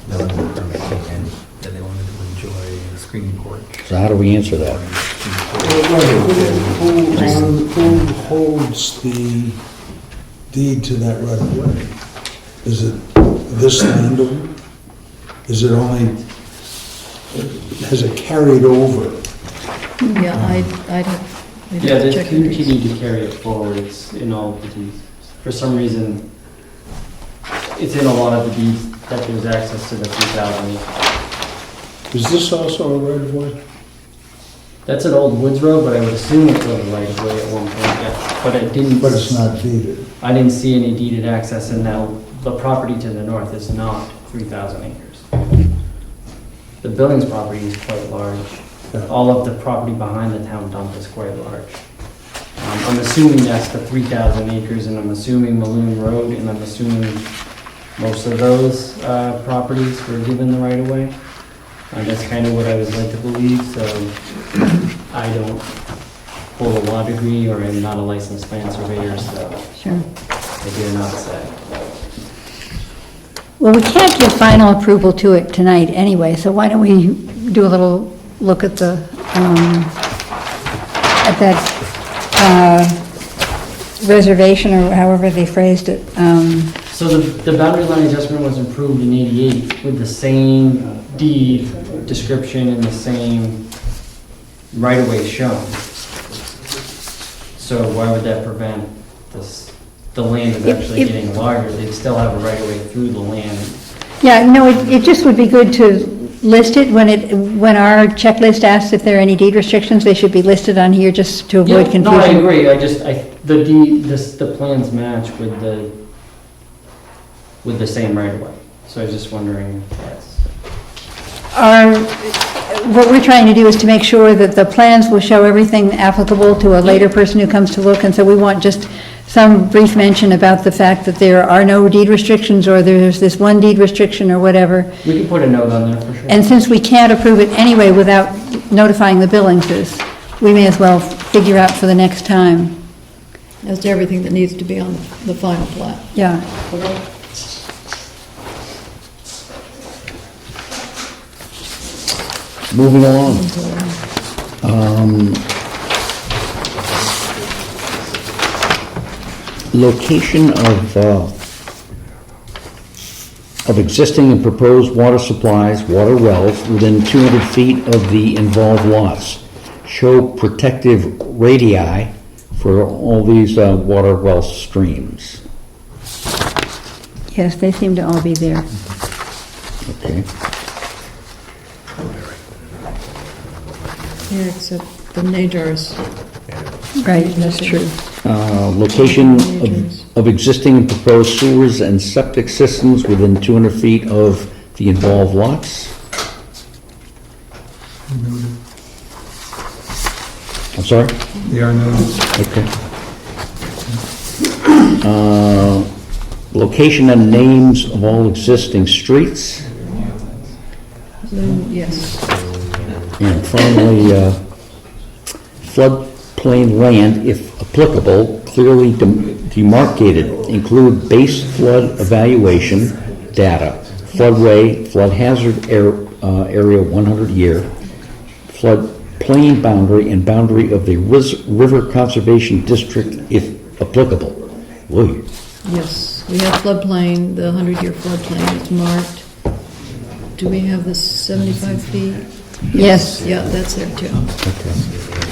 Then when the permit came in, then they wanted to enjoy the screening porch. So how do we answer that? Who holds the deed to that right of way? Is it this landowner? Is it only, has it carried over? Yeah, I'd have Yeah, to they check the deeds. continue to carry it forward, it's in all of the deeds. For some reason, it's in a lot of the deeds that there's access to the 3,000 acres. Is this also a right of way? That's an old woods road, but I would assume it was a right of way at one point, yeah. But it didn't. But it's not deeded. I didn't see any deeded access, and now the property to the north is not 3,000 acres. The Billings property is quite large. All of the property behind the town dump is quite large. I'm assuming that's the 3,000 acres, and I'm assuming Maloon Road, and I'm assuming most of those properties were given the right of way. That's kind of what I was led to believe, so I don't hold a law degree or am not a licensed land surveyor, so Sure. I dare not say. Well, we can't give final approval to it tonight anyway, so why don't we do a little look at the, at that reservation, or however they phrased it. So the boundary line adjustment was approved in '88 with the same deed description and the same right-of-way shown. So why would that prevent this, the land is actually getting larger, they'd still have a right-of-way through the land. Yeah, no, it just would be good to list it when our checklist asks if there are any deed restrictions, they should be listed on here just to avoid confusion. No, I agree, the deed, the plans match with the same right-of-way. So I was just wondering if that's... What we're trying to do is to make sure that the plans will show everything applicable to a later person who comes to look, and so we want just some brief mention about the fact that there are no deed restrictions, or there's this one deed restriction or whatever. We can put a note on there for sure. And since we can't approve it anyway without notifying the Billingses, we may as well figure out for the next time. As to everything that needs to be on the final plat. Yeah. Moving along. Location of existing and proposed water supplies, water wells within 200 feet of the involved lots. Show protective radii for all these water well streams. Yes, they seem to all be there. Okay. Yeah, except the Najars. Right, that's true. Location of existing and proposed sewers and septic systems within 200 feet of the involved lots. I'm sorry? They are noted. Okay. Location and names of all existing streets. Yes. And finally, floodplain land, if applicable, clearly demarcated, include base flood evaluation data, floodway, flood hazard area 100 year, floodplain boundary and boundary of the river conservation district, if applicable. Whoa. Yes, we have floodplain, the 100-year floodplain is marked. Do we have the 75 feet? Yes. Yeah, that's there too.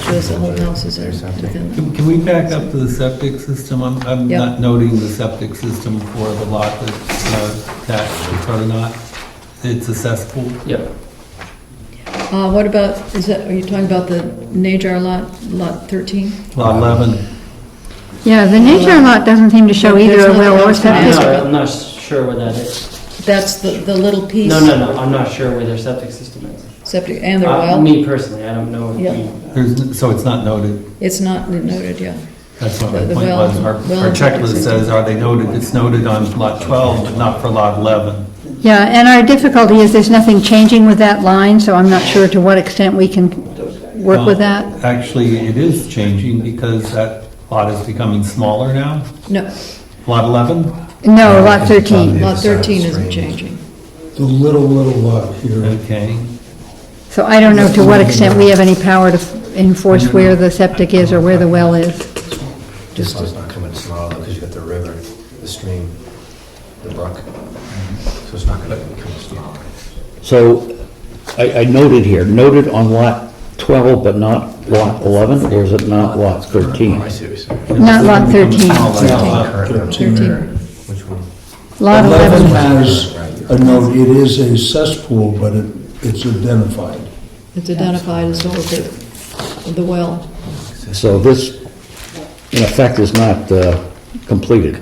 Shows the whole house is there within that. Can we back up to the septic system? I'm Yeah. not noting the septic system for the lot that's attached to Protonot. It's a cesspool. Yep. What about, are you talking about the Najar lot 13? Lot 11. Yeah, the nature lot doesn't seem to show either a well or I'm septic. not sure where that is. That's the little piece. No, I'm not sure where their septic system is. Septic, and their well? Me personally, I don't know if Yeah. So it's not noted. It's not noted, yeah. That's what my The point well- was. well Our and septic checklist system. says, are they noted? It's noted on lot 12, but not for lot 11. Yeah, and our difficulty is there's nothing changing with that line, so I'm not sure to what extent we can work with that. Actually, it is changing because that lot is becoming smaller now. No, Lot 11? No, lot 13. lot 13 isn't changing. The little lot here. Okay. So I don't know to what extent we have any power to enforce where the septic is or where the well is. This one's not coming smaller because you got the river, the stream, the brook. So it's not going to become smaller. So I noted here, noted on lot 12, but not lot 11, or is it not lot 13? I see what you're saying. Not lot 13. Current 13. Which one? Lot 11 11. has a note, it is a cesspool, but it's identified. It's identified as well as the well. So this, in effect, is not completed.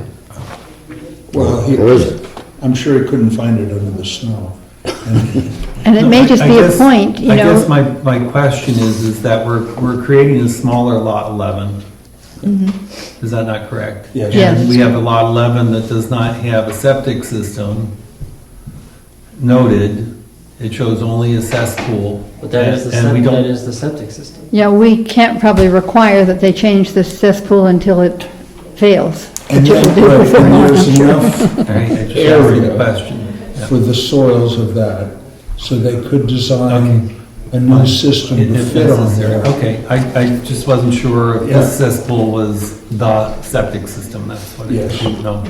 Well, Or is it? I'm sure he couldn't find it under the snow. And And it may just I be a guess- point, you I guess know, my question is that we're creating a smaller lot 11. Is that not correct? Yes. Yes. And we have a lot 11 that does not have a septic system noted. It shows only a cesspool. But that is the And we septic, that don't, is the septic system. yeah, we can't probably require that they change the cesspool until it fails. And Which it will do right, before and long, there's I'm sure. enough all right, I just asked you the area question. Yeah. for the soils of that, so they could design a new system to If fit on necessary. there. Okay, I just wasn't sure if Yeah. this cesspool was the septic system, that's what it Yes. is. No.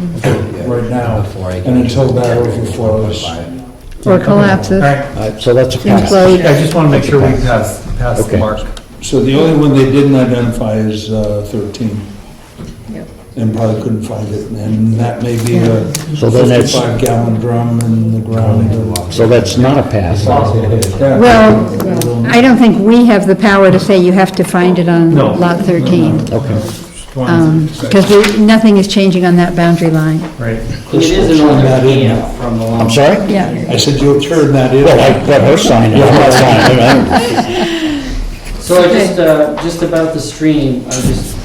Right now, Before I and can- until that overflows. Or collapses, All right, So that's a pass. implode. I just want to make sure we pass the Okay. mark. So the only one they didn't identify is 13. Yep. And probably couldn't find it, and that may be a So then that's- 55-gallon drum in the ground. So that's not a pass. Yeah. Well, I don't think we have the power to say you have to find it on No. lot 13. Okay. Because nothing is changing on that boundary line. Right. And it is an older camp from the long. I'm sorry? Yeah. I said you'll turn that in. Well, I let her sign it. I'm not signing it. So I just about the stream, I just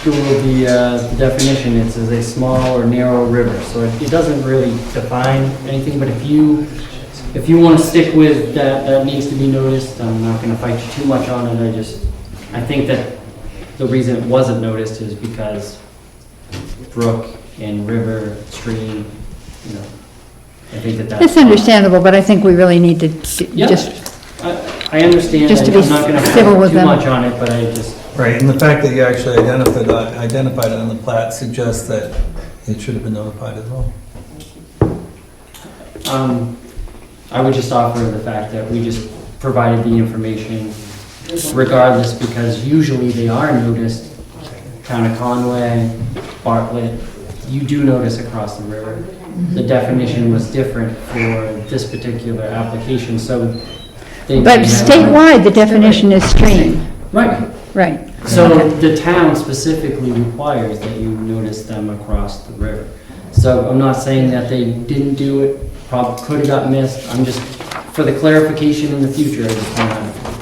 Googled the definition. It says a small or narrow river. So it doesn't really define anything, but if you want to stick with that needs to be noticed, I'm not going to fight you too much on it. I think that the reason it wasn't noticed is because brook and river, stream, you know, I think that's. It's understandable, but I think we really need to Yeah. just, I understand. Just to be I'm not going to civil fight with too them. much on it, but I just. Right, and the fact that you actually identified it on the plat suggests that it should have been notified as well. I would just offer the fact that we just provided the information regardless, because usually they are noticed. Town of Conway, Bartlett, you do notice across the river. The definition was different for this particular application, so they. but statewide, the definition is stream. Right, Right. so the town specifically requires that you notice them across the river. So I'm not saying that they didn't do it, probably could have got missed. I'm just, for the clarification in the future, I just want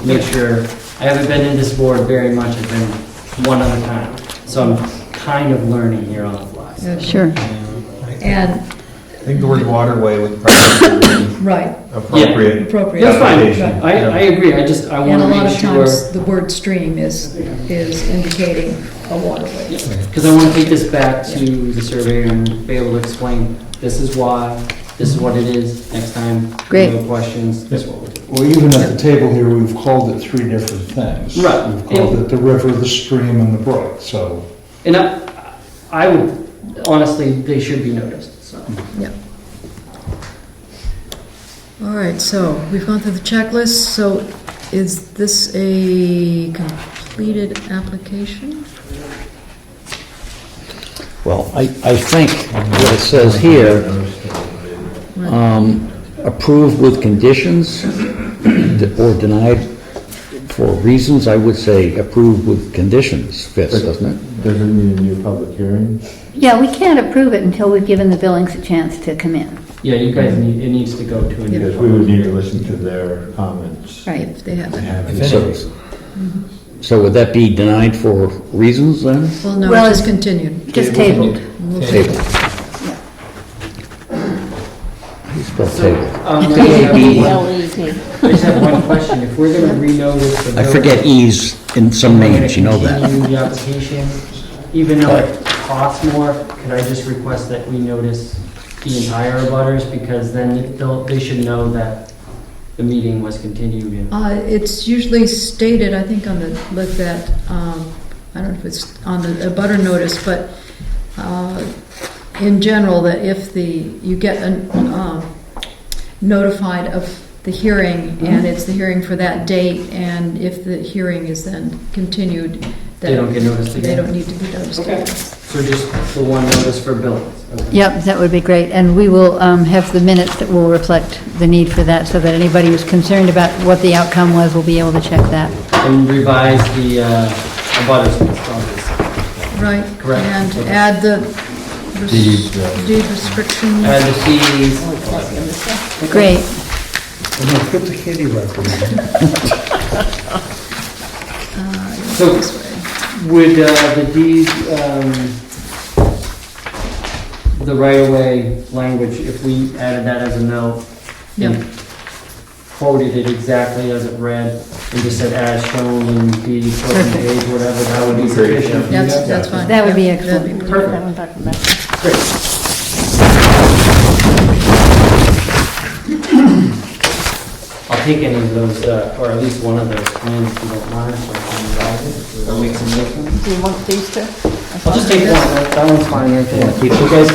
to make sure. I haven't been in this board very much, I've been one other time. So I'm kind of learning here on the fly. Sure. And, I think the word waterway would probably be right, appropriate. appropriate. That's fine, Application. I agree, I want And to a lot make of sure. times, the word stream is indicating a waterway. Because I want to take this back to the surveyor and be able to explain, this is why, this is what it is, next time. Great. No questions, this is what we'll do. Well, even at the table here, we've called it 3 different things. Right. We've called it the river, the stream, and the brook, so. And I would, honestly, they should be noticed, so. All right, so we've gone through the checklist, so is this a completed application? Well, I think what it says here, approved with conditions or denied for reasons, I would say approved with conditions fits, doesn't it? Does it need a new public hearing? Yeah, we can't approve it until we've given the Billings a chance to come in. Yeah, you guys need, it needs to go to a new. Because we would need to listen to their comments. Right. If they haven't. So would that be denied for reasons then? Well, no, Well, it's just continued. Just tabled. Table. How do you spell table? I just have one question, if we're gonna renotice the. I forget E's in some names, you know that. Continue the application, even though it costs more, could I just request that we notice the entire abutters, because then they should know that the meeting was continued and. It's usually stated, I think, on the, with that, I don't know if it's on the butter notice, but in general, that if you get notified of the hearing, and it's the hearing for that date, and if the hearing is then continued, They don't get noticed They again? don't need to be noticed Okay. again. So just the one notice for Billings? Okay. Yep, that would be great. And we will have the minutes that will reflect the need for that, so that anybody who's concerned about what the outcome was will be able to check that. And revise the abutters list, obviously. Right. Correct. And Okay. add deed restriction. The fees, Great. I'm gonna put the kitty wrapper so This way. would the deed, the right-of-way language, if we added that as a note, Yeah. and quoted it exactly as it read, and just said as shown in deed, open Perfect. page, whatever, that would be sufficient. for you guys? That's fine. That would be Yeah, excellent. that'd be Perfect. That one back from back. Great. I'll take any of those, or at least one of those plans if you don't mind, so I can revise it, or make some notes. Do you want these two? I'll just take one, that one's fine right there. You guys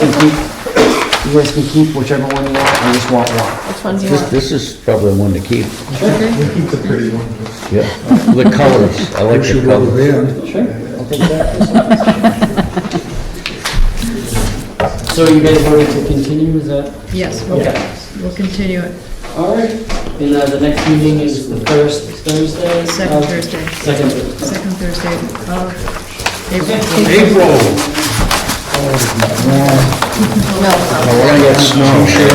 can keep whichever one you want, I just want one. Which one do you This, want? this is probably one to keep. Okay. Keep the pretty one. Yeah. The colors, I like Push the it over colors. there. Sure, I'll take that. So you guys wanted to continue, is that? Yes, Okay. we'll continue it. All right, and the next meeting is the first Thursday? Second Thursday. Second Thursday. Second Thursday of April. April. No, We're gonna get snow. okay,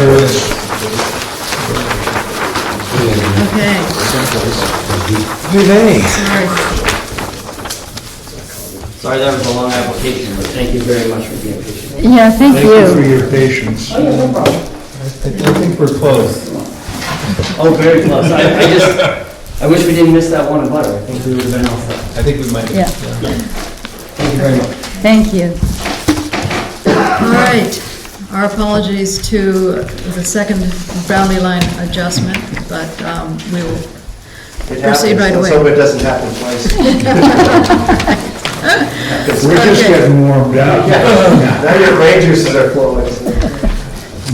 Hey, sorry. Sorry, that was a long application, but thank you very much for being patient. Yeah, thank thank you for you. your patience. Oh, yeah, no problem. I think we're close. Oh, very close. I wish we didn't miss that one butter. I think we would have been all set. I think we might. Yeah. Thank you very much. Thank you. All right, our apologies to the second boundary line adjustment, but we will proceed right away. Let's hope it doesn't happen twice. We're just Okay. getting warmed up. Now your brain juices are flowing.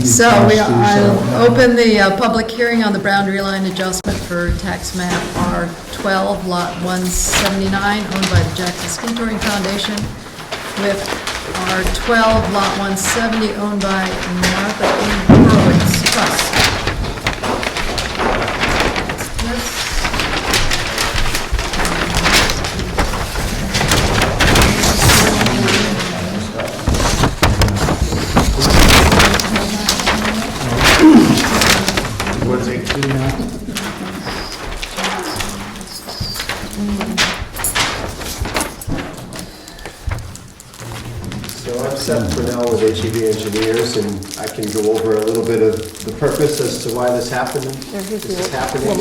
So I'll open the public hearing on the boundary line adjustment for tax map R12, lot 179, owned by the Jackson Ski Touring Foundation, with R12, lot 170, owned by Martha E. Horowitz Trust. This. So I'm set for now with HEB Engineers, and I can go over a little bit of the purpose as to why this happened. This is happening.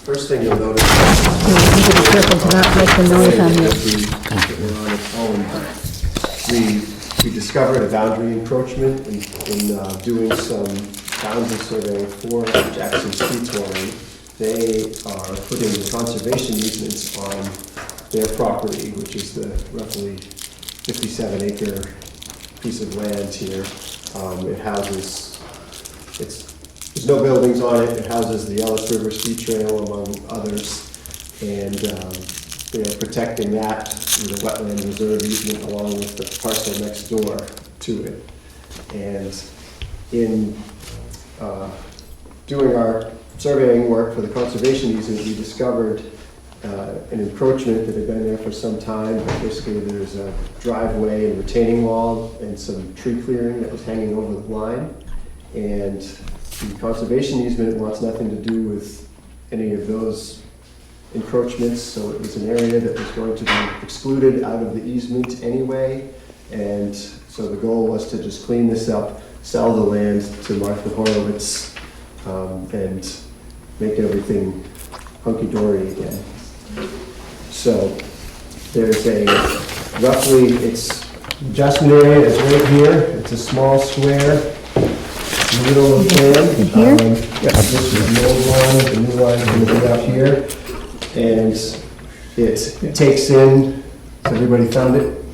First thing you'll notice. You need to be careful to not make the noise on this. We discovered a boundary encroachment in doing some boundary surveying for Jackson Ski Touring. They are putting the conservation easements on their property, which is the roughly 57-acre piece of land here. It houses, there's no buildings on it. It houses the Ellis River Ski Trail, among others. And they are protecting that with a wetland reserve easement along with the parcel next door to it. And in doing our surveying work for the conservation easement, we discovered an encroachment that had been there for some time. But basically, there's a driveway and retaining wall and some tree clearing that was hanging over the line. And the conservation easement wants nothing to do with any of those encroachments, so it was an area that was going to be excluded out of the easement anyway. And so the goal was to just clean this up, sell the land to Martha Horowitz, and make everything hunky-dory again. So there's a it's adjustment area is right here. It's a small square in the middle of the plan. Here? This is the old one, the new one is going to be up here. And it takes in, has everybody found it?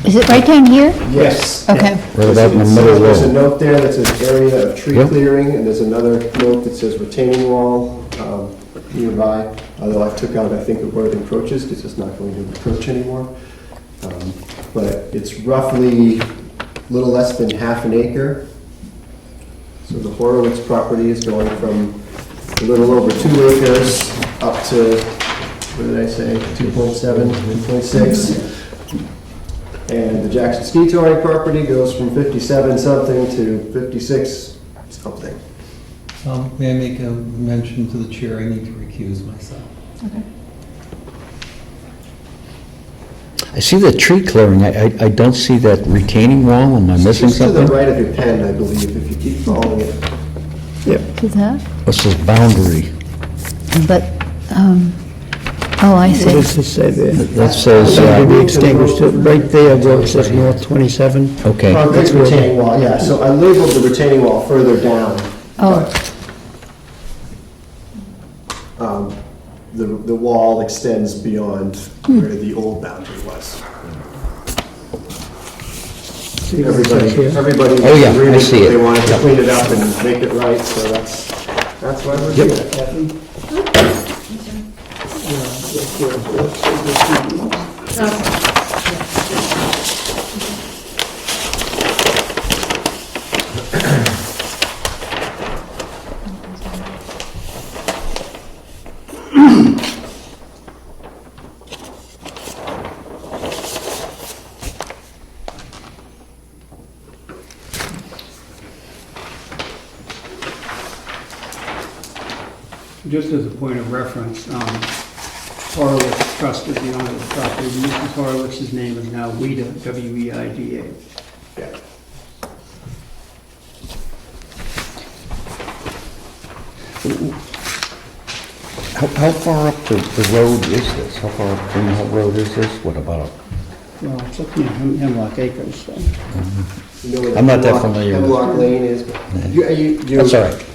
Is it right down here? Yes. Okay. Right about in the middle of the There's a road. note there that says area of tree Yep. clearing, and there's another note that says retaining wall nearby, although I took out, I think, the word encroaches, because it's not going to encroach anymore. But it's roughly a little less than half an acre. So the Horowitz property is going from a little over 2 acres up to what did I say, 2.7, 2.6. And the Jackson Ski Touring property goes from 57 something to 56 something. May I make a mention to the chair? I need to recuse myself. I see the tree clearing, I don't see that retaining wall, am I missing Just to the something? right of your pen, I believe, if you keep following it. To that, What's this boundary? but, oh, I see. What does it say there? That says, We extinguished it, right there where it says North 27. okay, Concrete retaining wall, yeah, so I labeled the retaining wall further down. Oh. but, The wall extends beyond where the old boundary was. Everybody Oh, yeah, I agreed see that it. they wanted to clean it up and make it right, so that's why we're doing it. Just as a point of reference, Horowitz Trust is the owner of the property. Mrs. Horowitz's name is now Weida, W-E-I-D-A. Yeah. how far up the road is this? How far up Green Hill Road is this? What about? Well, it's up near Hemlock Acres, so. You know where I'm not that Hemlock- familiar with- Hemlock Lane is, but you. That's all right.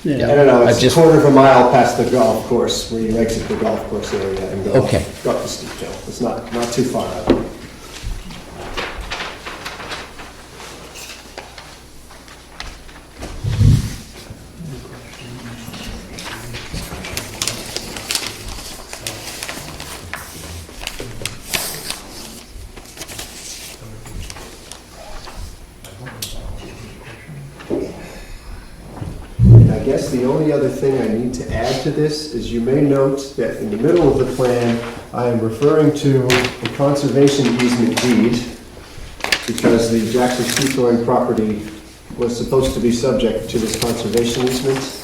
I Yeah, don't know, I it's a just- quarter of a mile past the golf course, where you exit the golf course area and go Okay. up the steep hill. It's not too far out. And I guess the only other thing I need to add to this is you may note that in the middle of the plan, I am referring to the conservation easement deed because the Jackson Ski Touring property was supposed to be subject to this conservation easement.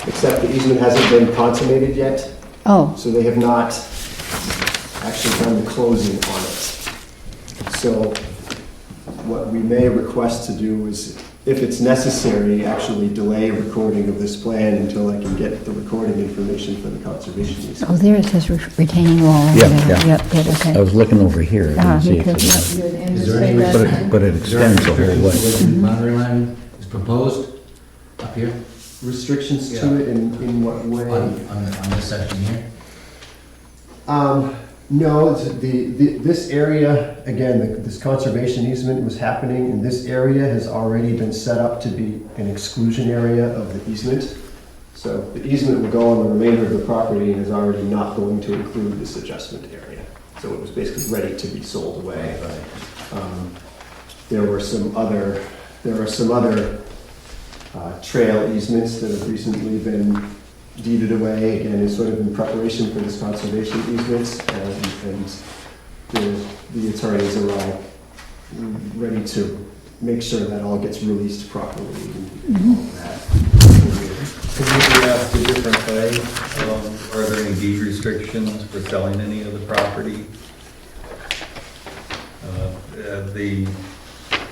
Except the easement hasn't been consummated yet, Oh, so they have not actually done the closing on it. So what we may request to do is, if it's necessary, actually delay recording of this plan until I can get the recording information for the conservation easement. oh, there it says retaining wall. Yeah, whatever. yeah. Yep, good, okay. I was looking over here, I Ah, didn't see me it. too, But yep. And Is there any say reason- that- but it extends the whole way. Where the boundary line is proposed up here Restrictions to it in what way? on this section here? No, this area, again, this conservation easement was happening, and this area has already been set up to be an exclusion area of the easement. So the easement will go on the remainder of the property and is already not going to include this adjustment area. So it was basically ready to be sold away. There are some other trail easements that have recently been deeded away, again, is sort of in preparation for this conservation easements, and the attorneys are ready to make sure that all gets released properly and all of that. Could you be asked a different way? Are there any deed restrictions for selling any of the property?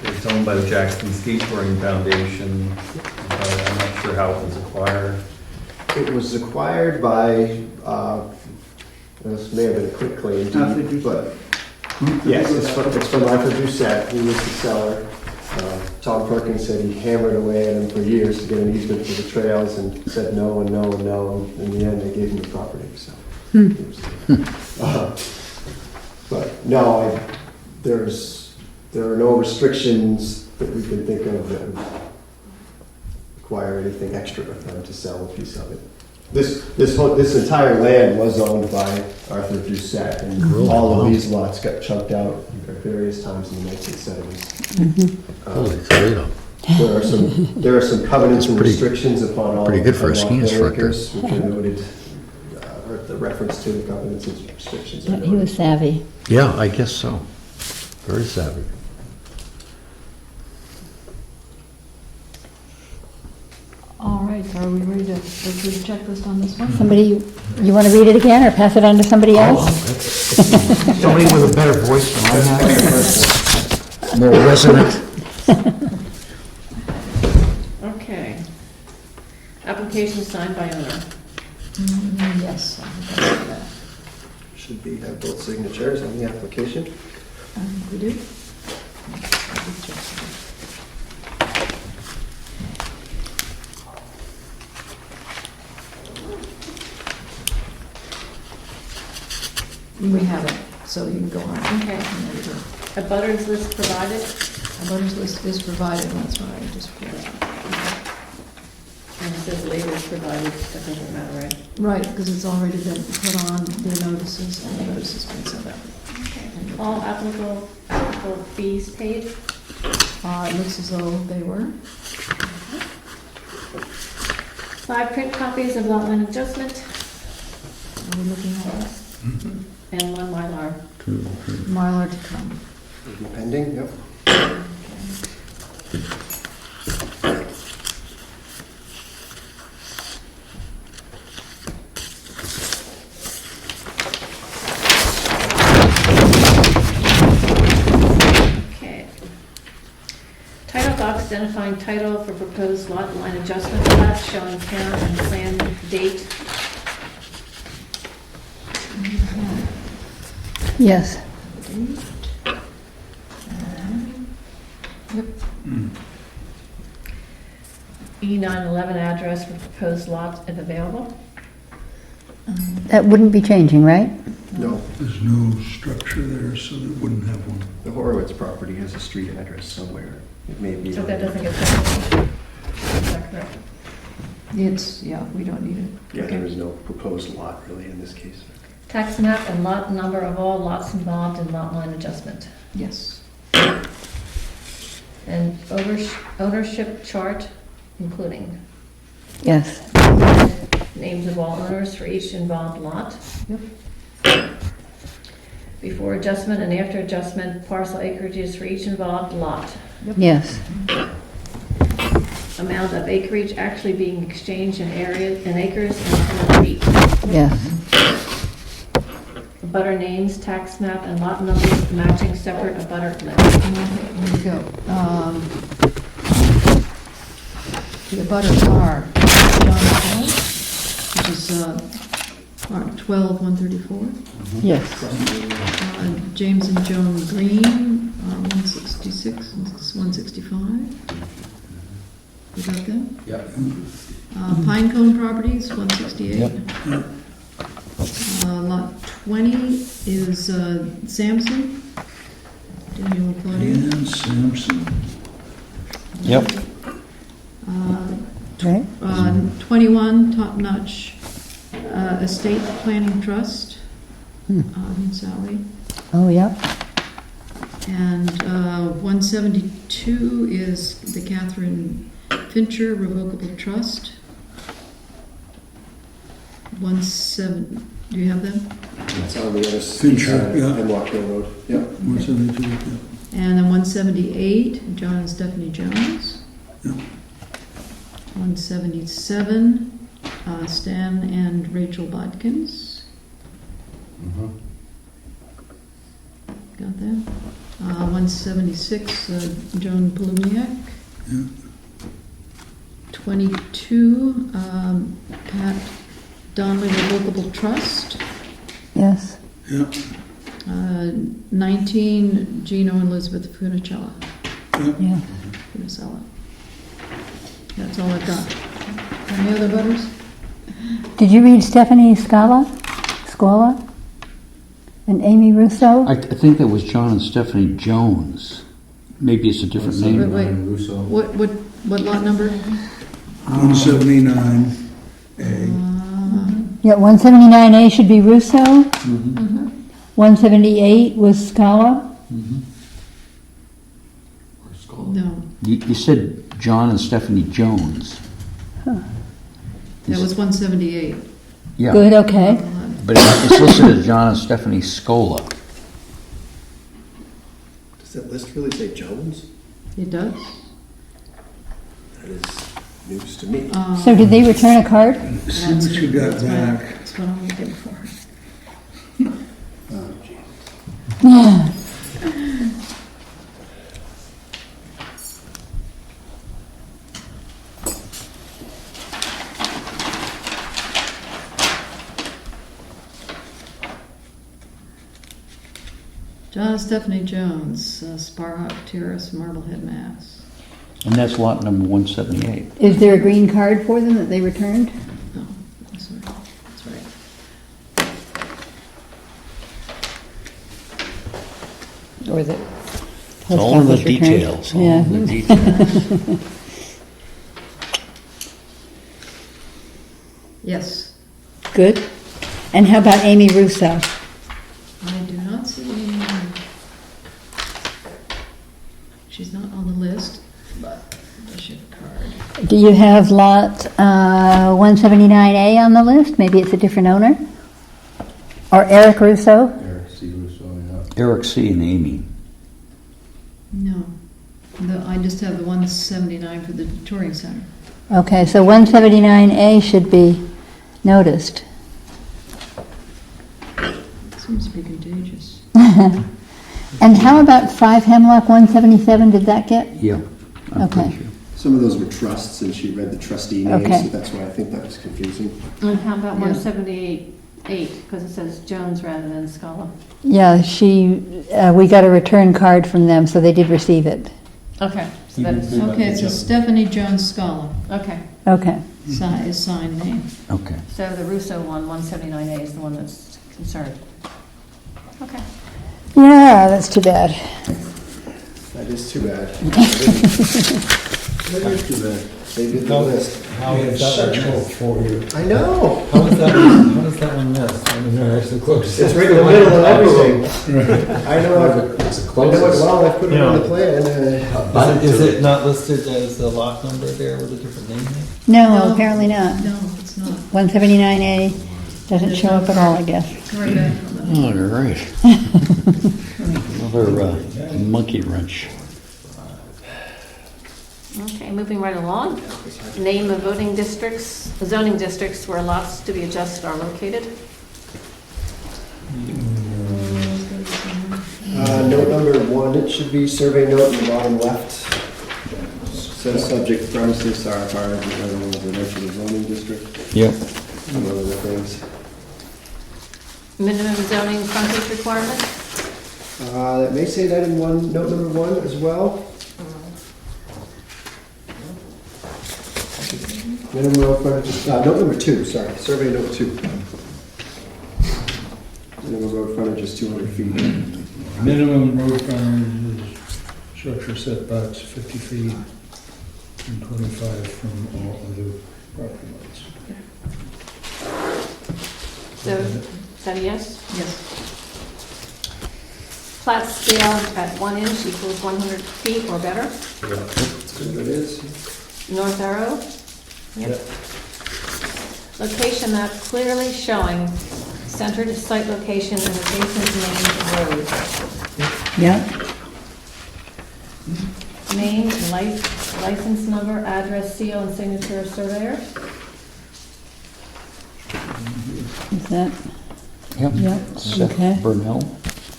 It's owned by the Jackson Ski Touring Foundation, but I'm not sure how it was acquired. It was acquired by, this may have been a quick claim deed, but, yes, it's from Arthur Doucette, he was the seller. Tom Perkins said he hammered away at him for years to get an easement for the trails and said no and no and no, and in the end, they gave him the property, so. But no, there are no restrictions that we can think of that would require anything extra for them to sell a piece of it. This entire land was owned by Arthur Doucette, and all of these lots got chunked out at various times in the 1970s. Holy Toledo. There are some covenants and pretty- restrictions upon all. pretty good for a all ski lot instructor. acres, which are noted, or the reference to the covenants and restrictions. are He was noted. savvy. Yeah, I guess so. Very savvy. All right, are we ready to go through the checklist on this one? Somebody, you want to read it again or pass it on to somebody else? Somebody with a better voice than I have. More resonant. Okay. Application signed by owner. Yes. I think I see that. Should be, have both signatures on the application. I think we do. We have it, so you can go on. Okay. A butters list provided. A butters list is provided, that's what I just put out. And it says labels provided, that doesn't matter, right? Right, because it's already been put on the notices, and the notice has been sent out. All applicable fees paid. It looks as though they were. 5 print copies of lot line adjustment Are we looking at this? and 1 Mylar. Mylar to come. Pending, yep. Okay. Title box identifying title for proposed lot line adjustment plat showing count and plan date. Yes. Yep. E911 address for proposed lot if available. That wouldn't be changing, right? No, There's no structure there, so they wouldn't have one. the Horowitz property has a street address somewhere. It may be. So that doesn't get changed. Is that correct? It's, yeah, we don't need it. Yeah, there is no proposed lot really in this case. Tax map and lot number of all lots involved in lot line adjustment. Yes. And ownership chart, including Yes. names of all owners for each involved lot. Yep. Before adjustment and after adjustment, parcel acreages for each involved lot. Yes. Amount of acreage actually being exchanged in area, in acres and feet. Yes. Abutter names, tax map, and lot numbers matching separate abutter lists. Here we go. The abutters are John Hall, which is part 12134. Yes. James and Joan Green, 166 and 165. You got them? Yep. Pinecone Properties, 168. Lot 20 is Sampson, Daniel and Claudia. And Sampson. Yep. Right. 21 Top Notch Estate Planning Trust, Sally. Oh, yep. And 172 is the Catherine Fincher Revocable Trust. 17, do you have them? It's on the other Fincher, side yeah. of Hemlock Hill Road. Yep. 172, yeah. And then 178, John and Stephanie Jones. Yeah. 177, Stan and Rachel Bodkins. Got that? 176, Joan Polumiak. Yeah. 22, Pat Donnelly Revocable Trust. Yes. Yeah. 19, Gino and Elizabeth Funicella. Yeah. Funicella. That's all I've got. Any other butters? Did you read Stephanie Scola? And Amy Russo? I think that was John and Stephanie Jones. Maybe it's a different Wait, name. wait. Russo. What lot number? 179A. Yeah, 179A should be Russo. 178 was Scala. No. You said John and Stephanie Jones. That was 178. Yeah, Good, okay. but it's listed as John and Stephanie Scola. Does that list really say Jones? It does? That is news to me. So did they return a card? See what you got That's back. That's what I'm looking for. John and Stephanie Jones, Sparhawk Terrace, Marblehead, Mass. And that's lot number 178. Is there a green card for them that they returned? No, that's right. That's right. Or the It's all in the details. All Yeah. in the details. Yes, Good. And how about Amy Russo? I do not see any. She's not on the list, but I should have a card. Do you have lot 179A on the list? Maybe it's a different owner? Or Eric Russo? Eric C. Russo, yeah. Eric C. and Amy. No, I just have the 179 for the touring center. Okay, so 179A should be noticed. Seems to be contagious. And how about 5 Hemlock 177, did that get? Yeah. I'm Okay. pretty sure. Some of those were trusts, and she read the trustee names, Okay. so that's why I think that was confusing. And how about Yeah. 178, because it says Jones rather than Scala? Yeah, we got a return card from them, so they did receive it. Okay, so that's, Okay, it's a Stephanie Jones Scala, okay. Okay. is signed name. Okay. So the Russo one, 179A, is the one that's concerned. Okay. Yeah, that's too bad. That is too bad. That is too bad. They did the list. How We is have that such one hope missed? for you. I know. How is that one missed? I mean, they're actually close. It's right in the middle of everything. I know it well, I put it on the plan. Is it not listed as the lot number there with a different name? No, apparently not. No, it's not. 179A doesn't show up at all, I guess. Right back on the. Oh, you're right. Another monkey wrench. Okay, moving right along. Name of voting districts, zoning districts where lots to be adjusted are located. Note number 1, it should be survey note in the bottom left. Says subject premises are part of the other residential zoning district, Yep. among other things. Minimum zoning frontage requirement. That may say that in note number 1 as well. Minimum road frontage, note number 2, sorry, survey note 2. Minimum road frontage is 200 feet. Minimum road frontage is structure setbacks 50 feet and 25 from all other property lines. So, is that a yes? Yes. Plat scale at 1 inch equals 100 feet or better. It is. North arrow. Yep. Location map clearly showing centered site location and adjacent main road. Yep. Name, license number, address, seal, and signature of surveyor. Is that, Yep. Yep, Seth okay. Burnell.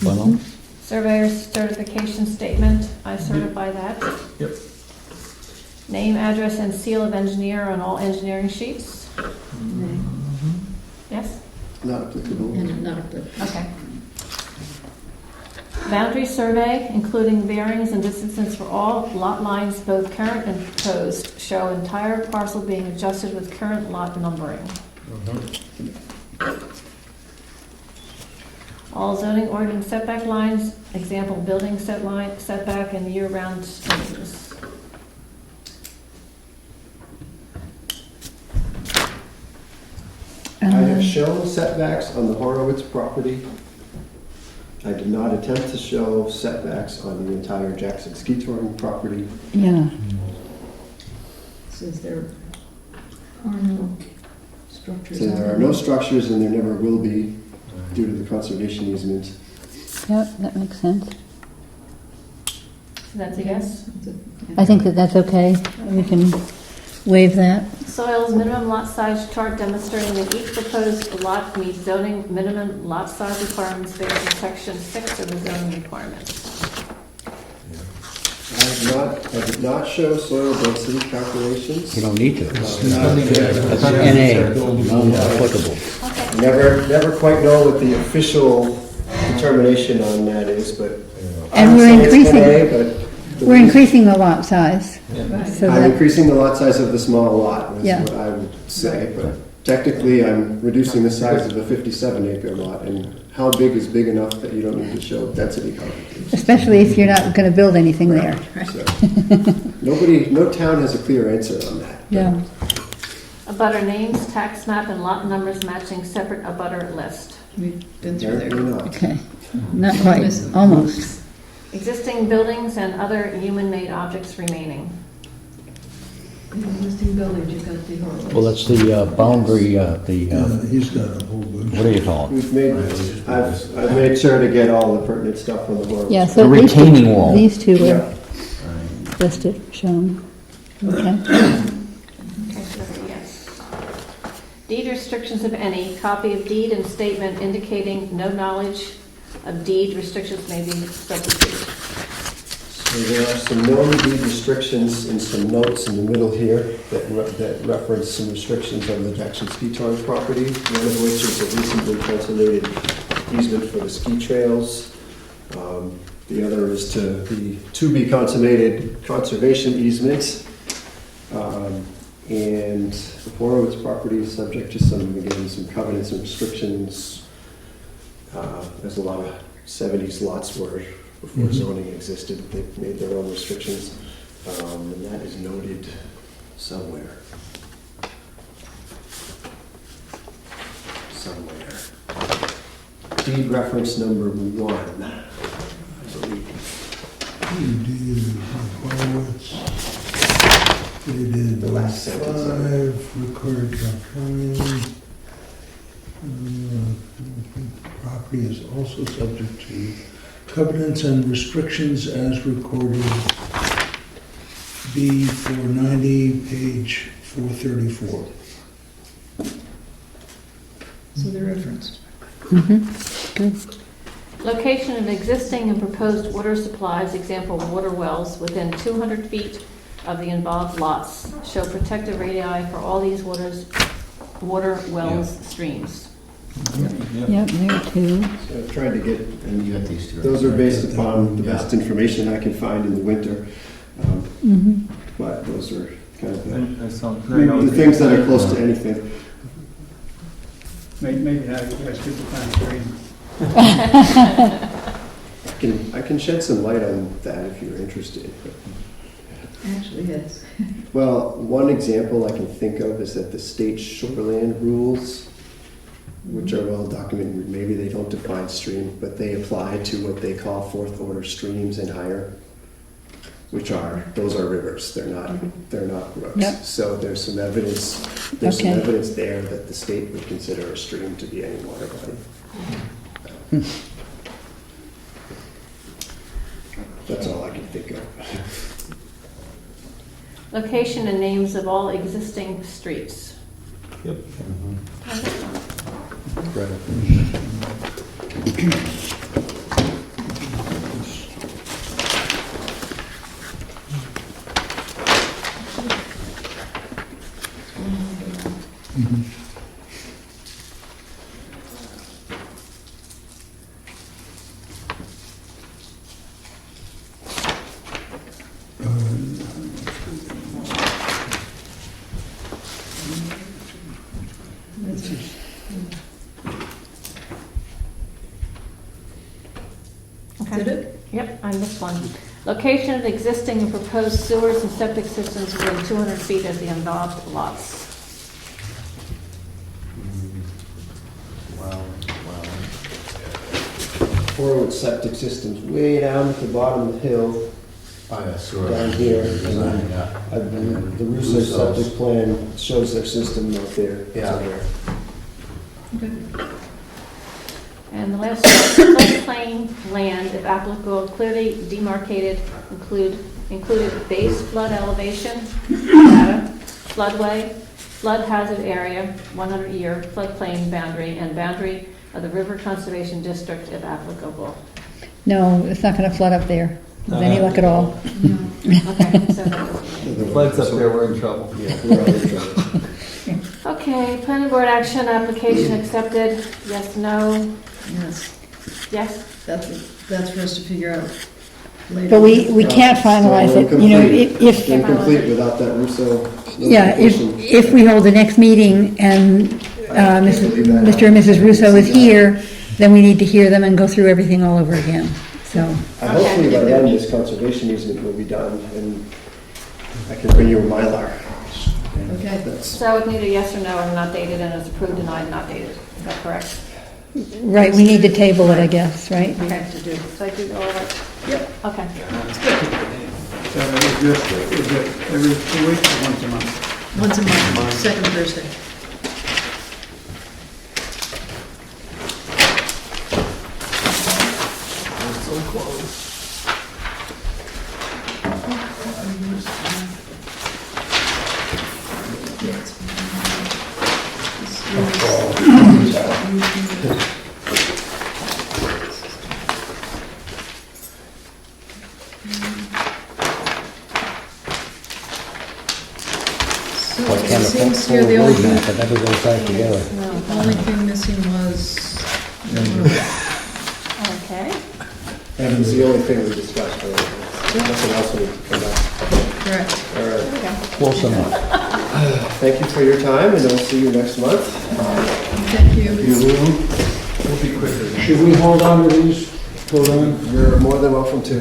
Bueno. Surveyor's certification statement, I certify that. Yep. Name, address, and seal of engineer on all engineering sheets. Yes? Not applicable. And not approved. Okay. Boundary survey, including bearings and distances for all lot lines, both current and proposed, show entire parcel being adjusted with current lot numbering. All zoning ordinance setback lines, example building setback and year-round changes. I have shown setbacks on the Horowitz property. I did not attempt to show setbacks on the entire Jackson Ski Touring property. Yeah. says there are no structures. So there are no structures and there never will be due to the conservation easement. Yep, that makes sense. So that's a yes. I think that that's okay. We can waive that. Soils minimum lot size chart demonstrating that each proposed lot meets zoning minimum lot size requirements based on section 6 of the zoning requirements. I did not show soil density calculations. You don't need to. It's That's not- NA, non-applicable. Okay. Never quite know what the official determination on that is, but. And I would we're say it's increasing- NA, but the We're reason- increasing the lot size. So I'm that, increasing the lot size of the small lot, is Yeah. what I would say, but technically I'm reducing the size of the 57-acre lot, and how big is big enough that you don't need to show density calculations? especially if you're not gonna build anything there. So, no town has a clear answer on that. Yeah. Abutter names, tax map, and lot numbers matching separate abutter list. We've been through there. Apparently not. Okay, not quite, almost. Existing buildings and other human-made objects remaining. Existing buildings, you've got the Horowitz. Well, that's the boundary, He's got a whole bunch. what do you call it? I've made sure to get all the pertinent stuff from the world. Yeah, so The these two- retaining wall. These two Yeah. are listed, shown. Okay. Okay, so that's a yes. Deed restrictions, if any, copy of deed and statement indicating no knowledge of deed restrictions may be substituted. So there are some known deed restrictions and some notes in the middle here that reference some restrictions on the Jackson Ski Torrance property, one of which is a recently consolidated easement for the ski trails. The other is to be consummated conservation easements. And the Horowitz property is subject to some covenants and restrictions. There's a lot of 70s lots where before zoning existed, they made their own restrictions. And that is noted somewhere. Deed reference number 1, I believe. Dated The last sentence of it. 5, required compliance. Property is also subject to covenants and restrictions as recorded. B490, page 434. So they're referenced. Good. Location of existing and proposed water supplies, example water wells, within 200 feet of the involved lots. Show protective radii for all these water wells, streams. Yep, there too. So I've tried to get, those are based upon the best information I can find in the winter. But those are kind of the things that are close to anything. Maybe now you guys could define stream. I can shed some light on that if you're interested. Actually, yes. Well, one example I can think of is that the state shoreland rules, which are well documented, maybe they don't define stream, but they apply to what they call fourth order streams and higher, those are rivers, they're not brooks. Yep. So there's some evidence there that the state would consider a stream to be any water body. That's all I can think of. Location and names of all existing streets. Yep. Okay. Did it? Yep, I missed one. Location of existing and proposed sewers and septic systems within 200 feet of the involved lots. Horowitz septic system's way down at the bottom of the hill. down here. And then the Russo septic plan shows their system out there. somewhere. And the last one, floodplain land, if applicable, clearly demarcated, included base flood elevation, data, floodway, flood hazard area, 100-year floodplain boundary, and boundary of the River Conservation District if applicable. No, it's not gonna flood up there, with any luck at all. Okay, so that was- If the flood's up there, we're in trouble. Yeah, we're all in trouble. Okay, planning board action, application accepted, yes, no, Yes, yes? that's for us to figure out later. But we can't finalize So it, you know, if, incomplete without that Russo yeah, notification. if we hold the next meeting and Mr. and Mrs. Russo is here, then we need to hear them and go through everything all over again, so. Hopefully by then this conservation easement will be done and I can bring you a Mylar. Okay. So it neither yes or no, and not dated, and it's approved, denied, not dated, is that correct? Right, we need to table it, I guess, right? Okay, so I do all right? Yep. Okay. So is it every 2 weeks or once a month? Once a month, second Thursday. So it seems here the only That never goes back together. thing missing was, Okay. That was the only thing we discussed. Nothing else we need to come back. correct. All right. Close enough. Thank you for your time and I'll see you next month. Thank you. We'll be quicker. Should we hold on to these? Hold on. You're more than welcome to.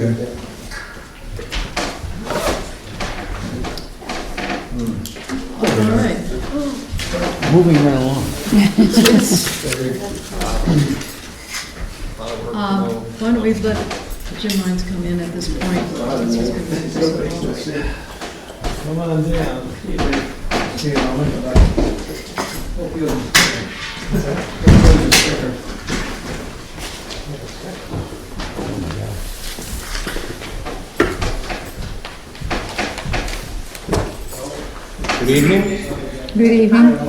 All right. Moving right along. Why don't we let Jim Mines come in at this point? Come on down. Good evening. Good evening.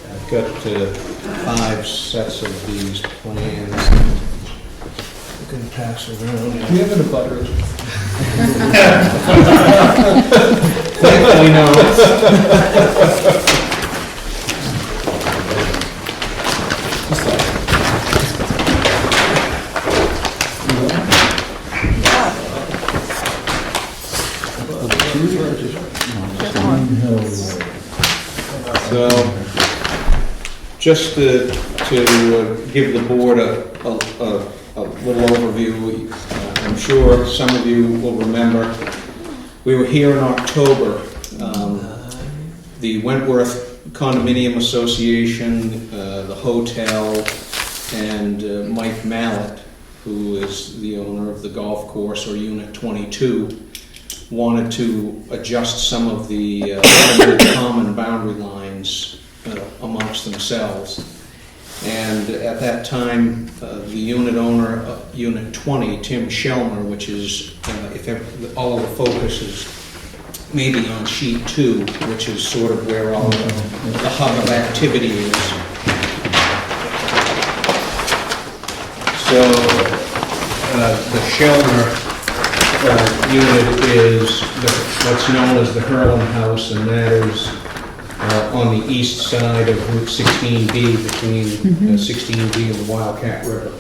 I've got 5 sets of these plans. I'm going to pass around. Do you have an abutter? Thankfully, no. So, just to give the board a little overview, I'm sure some of you will remember, we were here in October. The Wentworth Condominium Association, the hotel, and Mike Mallett, who is the owner of the golf course, or Unit 22, wanted to adjust some of the limited common boundary lines amongst themselves. And at that time, the unit owner of Unit 20, Tim Shelmer, which is, all of the focus is maybe on sheet 2, which is sort of where all the hub of activity is. So the Shelmer unit is what's known as the Hurlin House, and that is on the east side of Route 16B, between 16B and the Wildcat River.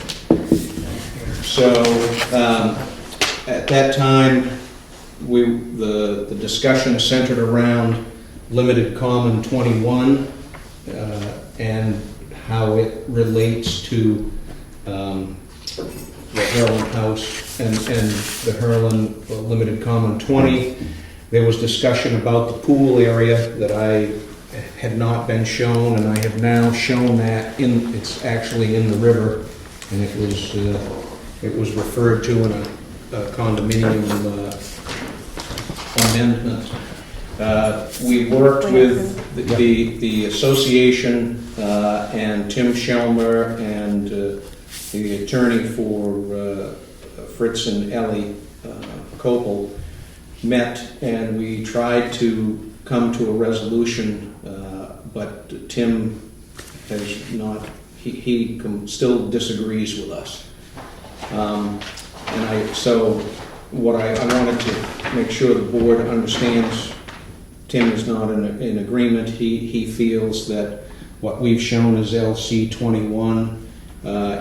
So at that time, the discussion centered around limited common 21 and how it relates to the Hurlin House and the Hurlin limited common 20. There was discussion about the pool area that I had not been shown, and I have now shown that it's actually in the river, and it was referred to in condominium amendment. We worked with the association and Tim Shelmer and the attorney for Fritz and Ellie Copel met, and we tried to come to a resolution, but Tim has not, he still disagrees with us. So what I wanted to make sure the board understands, Tim is not in agreement. He feels that what we've shown as LC 21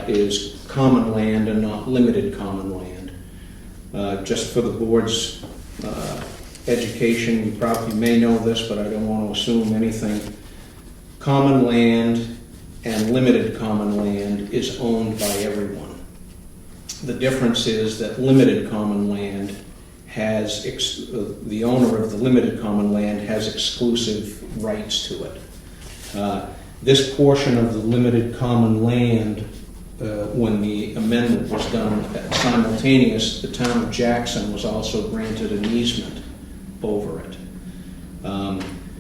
is common land and not limited common land. Just for the board's education, you probably may know this, but I don't want to assume anything. Common land and limited common land is owned by everyone. The difference is that limited common land has, the owner of the limited common land has exclusive rights to it. This portion of the limited common land, when the amendment was done simultaneous, the town of Jackson was also granted an easement over it.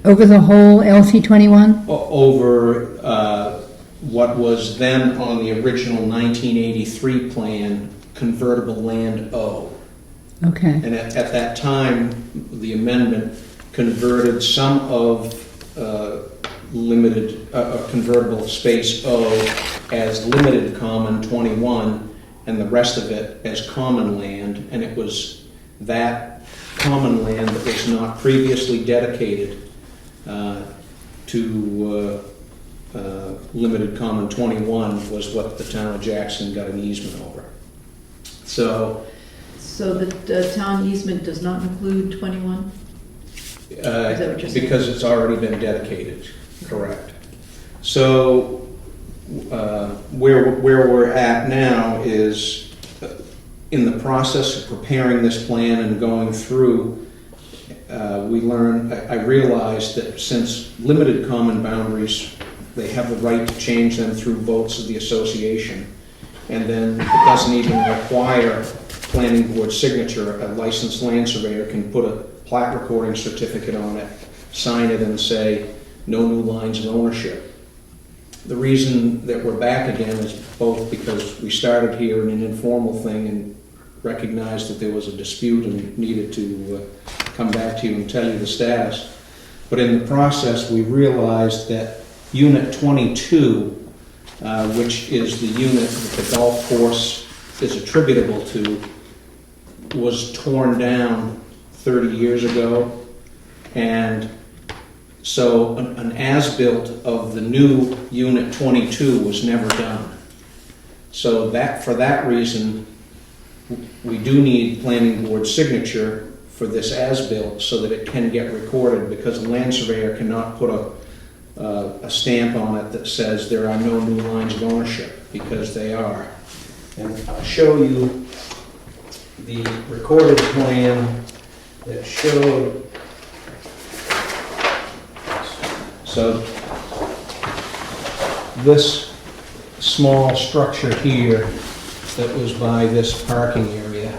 Over the whole LC 21? Over what was then on the original 1983 plan, convertible land O. Okay. And at that time, the amendment converted some of limited convertible space O as limited common 21 and the rest of it as common land, and it was that common land that was not previously dedicated to limited common 21 was what the town of Jackson got an easement over. So the town easement does not include 21? Is that what you're saying? because it's already been dedicated, correct. So where we're at now is in the process of preparing this plan and going through, I realized that since limited common boundaries, they have the right to change them through votes of the association, and then it doesn't even require planning board signature. A licensed land surveyor can put a plat recording certificate on it, sign it, and say no new lines of ownership. The reason that we're back again is both because we started here in an informal thing and recognized that there was a dispute and needed to come back to you and tell you the status. But in the process, we realized that Unit 22, which is the unit that the golf course is attributable to, was torn down 30 years ago. And so an as-built of the new Unit 22 was never done. So for that reason, we do need planning board signature for this as-built so that it can get recorded, because a land surveyor cannot put a stamp on it that says there are no new lines of ownership, because they are. And I'll show you the recorded plan that showed. So this small structure here that was by this parking area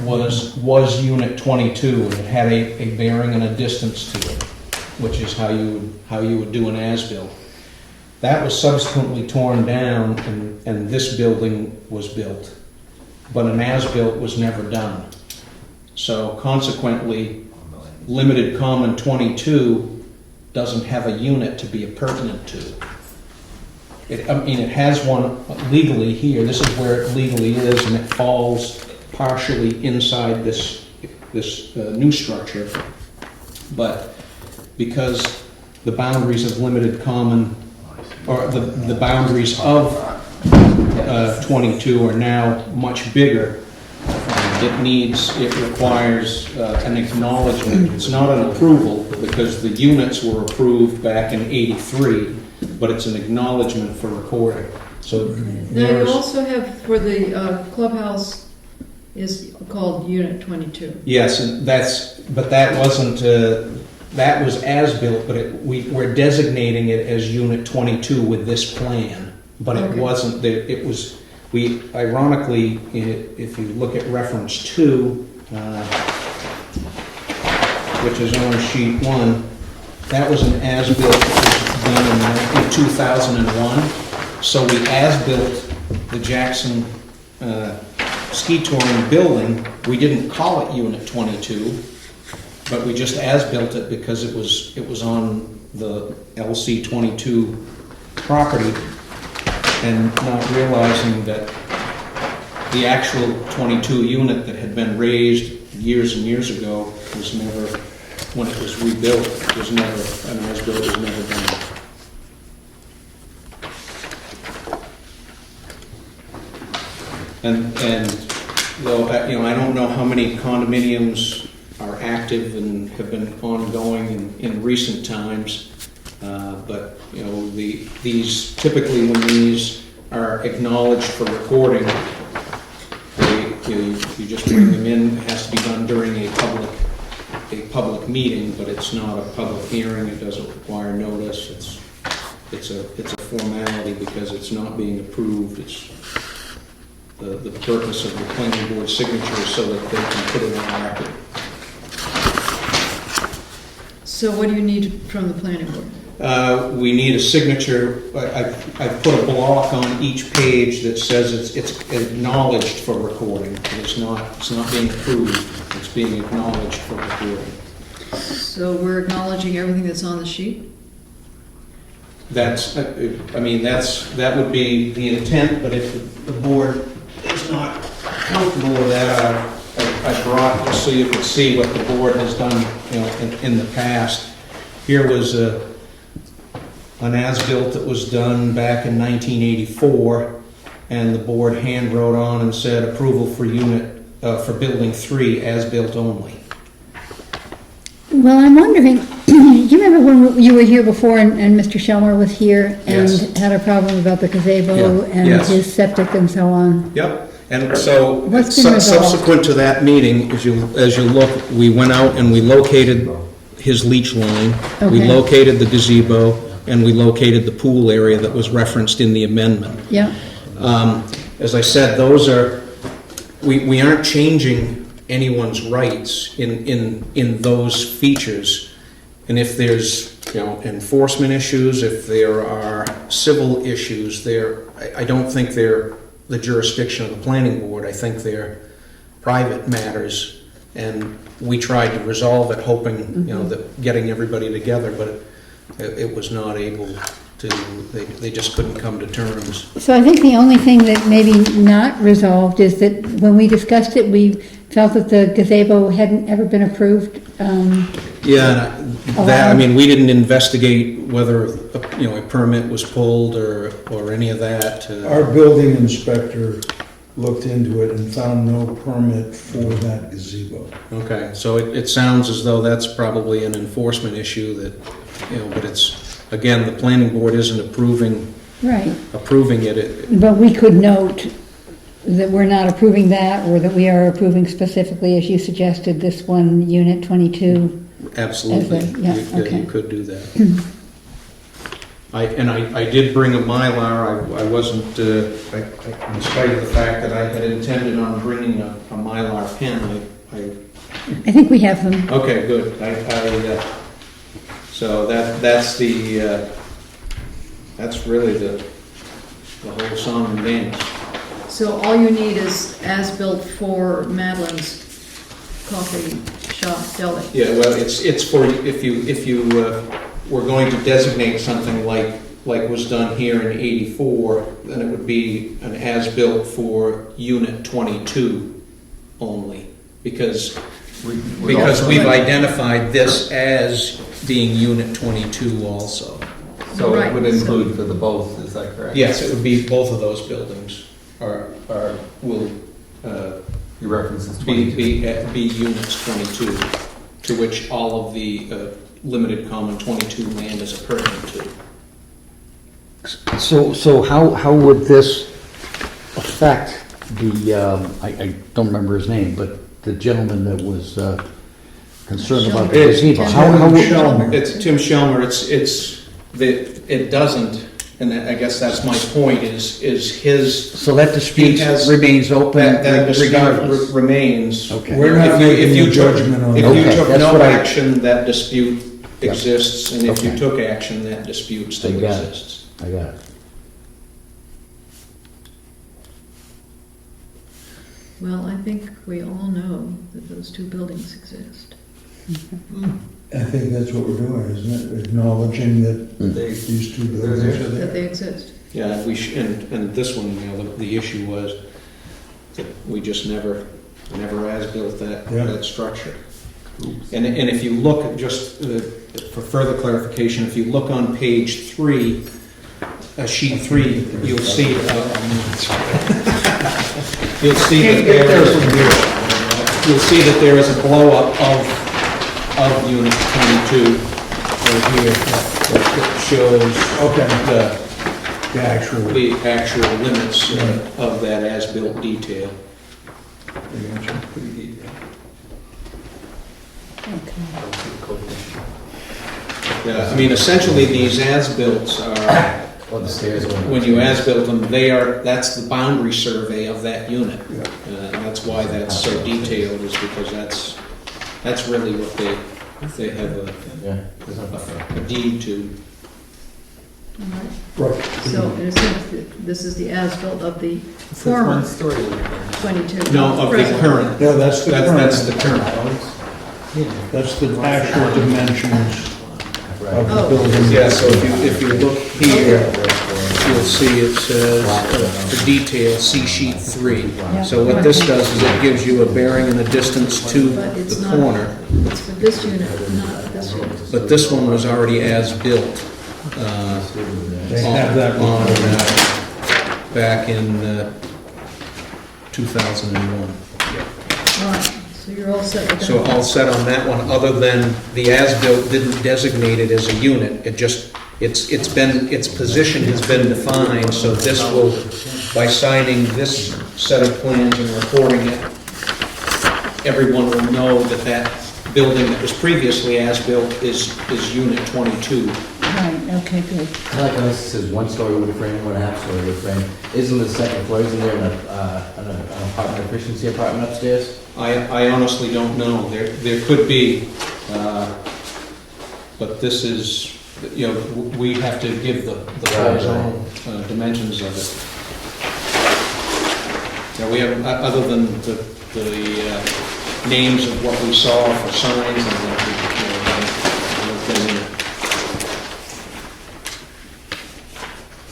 was Unit 22, and it had a bearing and a distance to it, which is how you would do an as-built. That was subsequently torn down, and this building was built, but an as-built was never done. So consequently, limited common 22 doesn't have a unit to be pertinent to. It has one legally here. This is where it legally is, and it falls partially inside this new structure. But because the boundaries of limited common, or the boundaries of 22 are now much bigger, it requires an acknowledgement. It's not an approval, because the units were approved back in '83, but it's an acknowledgement for recording. So Now you also have, for the clubhouse, is called Unit 22. yes, and that wasn't, that was as-built, but we're designating it as Unit 22 with this plan, but it Okay. wasn't, it was We, ironically, if you look at reference 2, which is on sheet 1, that was an as-built that was done in 2001. So we as-built the Jackson Ski Touring building. We didn't call it Unit 22, but we just as-built it because it was on the LC 22 property, and not realizing that the actual 22 unit that had been raised years and years ago was never, when it was rebuilt, was never, an as-built was never done. And though, I don't know how many condominiums are active and have been ongoing in recent times, but, these, typically when these are acknowledged for recording, you just bring them in. It has to be done during a public meeting, but it's not a public hearing. It doesn't require notice. It's a formality because it's not being approved. It's the purpose of the planning board signature is so that they can put it on record. So what do you need from the planning board? We need a signature. I've put a block on each page that says it's acknowledged for recording. It's not being approved. It's being acknowledged for recording. So we're acknowledging everything that's on the sheet? That would be the intent, but if the board is not comfortable with that, I brought, just so you could see what the board has done, in the past. Here was an as-built that was done back in 1984, and the board hand wrote on and said approval for for building 3 as-built only. Well, I'm wondering, do you remember when you were here before and Mr. Shelmer was here and Yes. had a problem about the gazebo Yeah. and Yes. his septic and so on? Yep. And so, What's been resolved? subsequent to that meeting, as you look, we went out and we located his leach line, we Okay. located the gazebo, and we located the pool area that was referenced in the amendment. Yeah, As I said, we aren't changing anyone's rights in those features. And if there's, enforcement issues, if there are civil issues, I don't think they're the jurisdiction of the planning board. I think they're private matters, and we tried to resolve it, hoping, that getting everybody together, but it was not able to, they just couldn't come to terms. so I think the only thing that maybe not resolved is that when we discussed it, we felt that the gazebo hadn't ever been approved. Yeah, and we didn't investigate whether, a permit was pulled or any of that. Our building inspector looked into it and found no permit for that gazebo. Okay, so it sounds as though that's probably an enforcement issue that, but it's, again, the planning board isn't approving Right, it. but we could note that we're not approving that, or that we are approving specifically, as you suggested, this one, Unit 22. Absolutely. Yeah, You okay. could do that. I did bring a Mylar. I wasn't, in spite of the fact that I had intended on bringing a Mylar pen, I think we have them. okay, good. So that's really the whole song and dance. So all you need is as-built for Madeline's Coffee Shop Deli. Yeah, well, it's for, if you were going to designate something like was done here in '84, then it would be an as-built for Unit 22 only, because we've identified this as being Unit 22 also. So Right, it would include for the both, is that correct? Yes, it would be both of those buildings will Your reference is be 22. be Units 22, to which all of the limited common 22 land is pertinent to. So how would this affect the, I don't remember his name, but the gentleman that was concerned about the gazebo? How would- It's Tim Shelmer. It doesn't And I guess that's my point, is his, So that dispute He has- remains open that dispute regardless? remains. Okay. We're not If you- if making you a took- judgment on If that. you Okay, took that's no what I- action, that dispute Yep. exists, and if you Okay. took action, that dispute still I got it. exists. I got it. Well, I think we all know that those two buildings exist. I think that's what we're doing, isn't it? Acknowledging that They- these two They're buildings there. are That they there. exist. Yeah, and this one, the issue was that we just never as-built Yeah. that structure. And if you look, at just for further clarification, if you look on page 3, sheet 3, you'll see, you'll see that there is a blow-up of unit 22 right here that shows Okay. The actual. the actual limits of that as-built detail. Pretty detailed. Yeah, I mean, essentially, these as-bills are, Well, the stairs were. when you as-built them, that's the boundary survey of that unit. And that's why that's so detailed, is because that's really what they have a deed to. All right. Right. So in a sense, this is the as-built of the former One story. 22. No, of the present. current. Yeah, that's the That's the current. current. That's the actual dimensions of the Oh. building. Yeah, so if you look here, you'll see it says, the detail, see sheet 3. So what this does is it gives you a bearing and a distance to But it's the not- corner. It's for this unit, not this unit. But this one was already as-built. They have that one. Back in 2001. All right, so you're all set with that. So all set on that one, other than the as-built didn't designate it as a unit. It just, its position has been defined, so this will, by signing this set of plans and recording it, everyone will know that that building that was previously as-built is unit 22. Right, okay, good. I like how this says one-story wood frame, 1.5-story wood frame. Isn't the second floor, isn't there an apartment, efficiency apartment upstairs? I honestly don't know. There could be, but this is, we have to give the Right, zone dimensions of it. Yeah, we have, other than the names of what we saw for signs and that,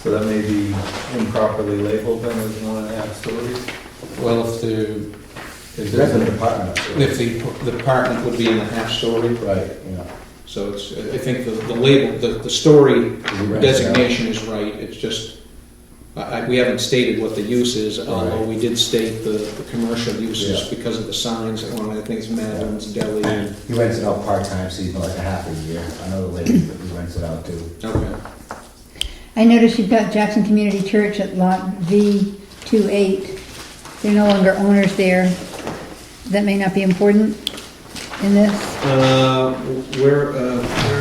So that may be improperly labeled then as 1.5 stories? well, if There's an apartment upstairs. the apartment would be in the half-story. Right, yeah. So it's, I think the label, the story Right. designation is right, it's just, we haven't stated what the use is, although Right. we did state the commercial uses Yeah. because of the signs at one, I think it's Madeline's Deli. and- He rents it out part-time, season, like a half a year. I know the lady that he rents it out to. Okay. I noticed you've got Jackson Community Church at lot V28. They're no longer owners there. That may not be important in this. Where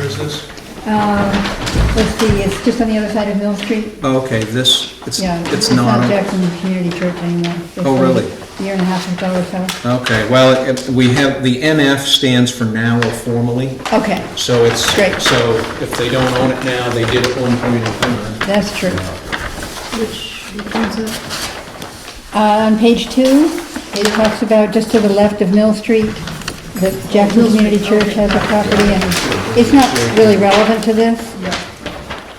is this? Let's see, it's just on the other side of Mill Street. Okay, this, Yeah, it's not, Jackson Community Church anymore. They Oh, sold really? it a year and a half ago or so. okay, well, we have, the NF stands for now or formerly, Okay, so it's, Great. so if they don't own it now, they did at one point in time. that's true. Which one's that? On page 2, it talks about just to the left of Mill Street, that Jackson Community Church has a property, and it's not really relevant to this. Yeah,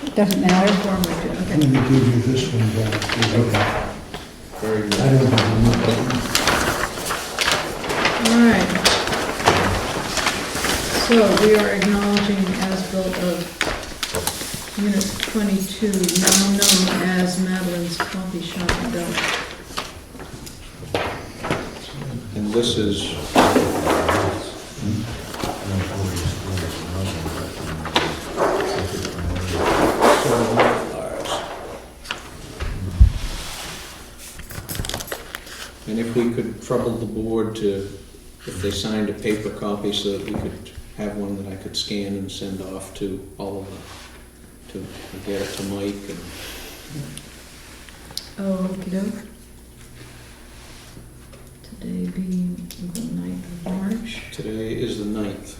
It doesn't matter. formerly, I'm okay. gonna give you this one back. Very I good. don't have All right. So we are acknowledging as-built of Unit 22, now known as Madeline's Coffee Shop and Deli. And this is, and if we could trouble the board to, if they signed a paper copy so that we could have one that I could scan and send off to all of to get it to Mike. And Oh, okey-doke. Today being the 9th of March. today is the 9th.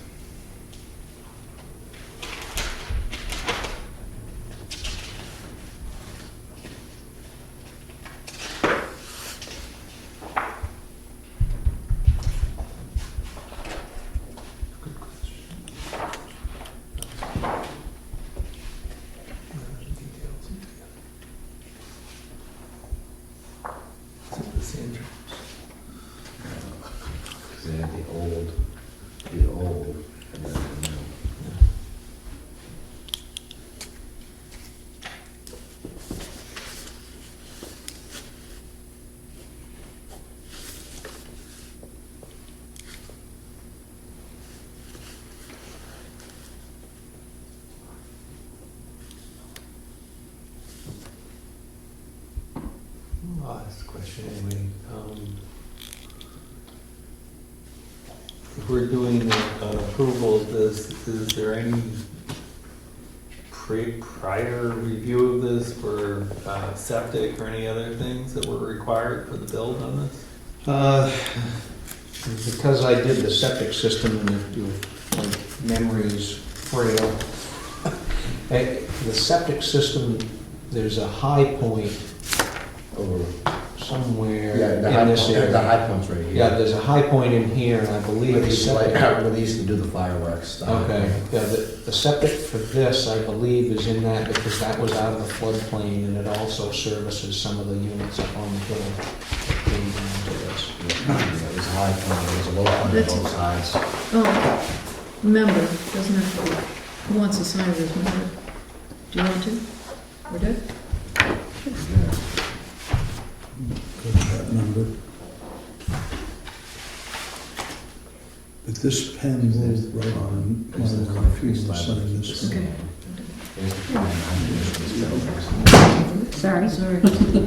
They had the old, and then the new. I'll ask the question anyway. If we're doing the approval of this, is there any prior review of this for septic or any other things that were required for the build on this? Because I did the septic system and my memory is frail. The septic system, there's a high point Over. somewhere Yeah, in this area. the high point's right here. Yeah, there's a high point in here, and I believe Where the they used to, septic. where they used to do the fireworks. Okay, yeah, the septic for this, I believe, is in that because that was out of the floodplain, and it also services some of the units up on the hill. that came down to this. It was a high point, it was a low point on That's- both sides. Oh, member, doesn't have to be, who wants to sign it as member? Do you want to? We're good? Go to that number. But this pen will write on my line if you will sign this. Okay. Sorry. Sorry. Put the,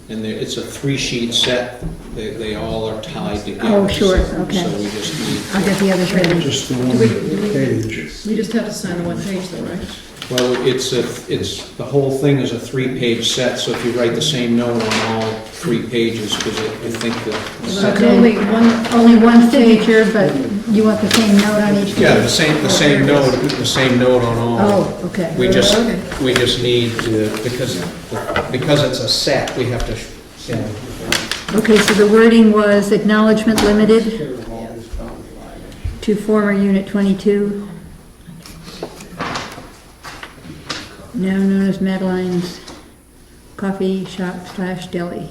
And it's a 3-sheet set, they all are tied together. Oh, sure, okay. So we just need. I'll get the others ready. Just the one Do we- page. we just have to sign the one page though, right? Well, the whole thing is a 3-page set, so if you write the same note on all 3 pages, because I think that. Well, that's only one, Only one signature, but you want the same note on each page? Yeah, the same note on all. Oh, okay. We just Okay. need to, because it's a set, we have to, Okay, so the wording was acknowledgement limited to former Unit 22, now known as Madeline's Coffee Shop / Deli.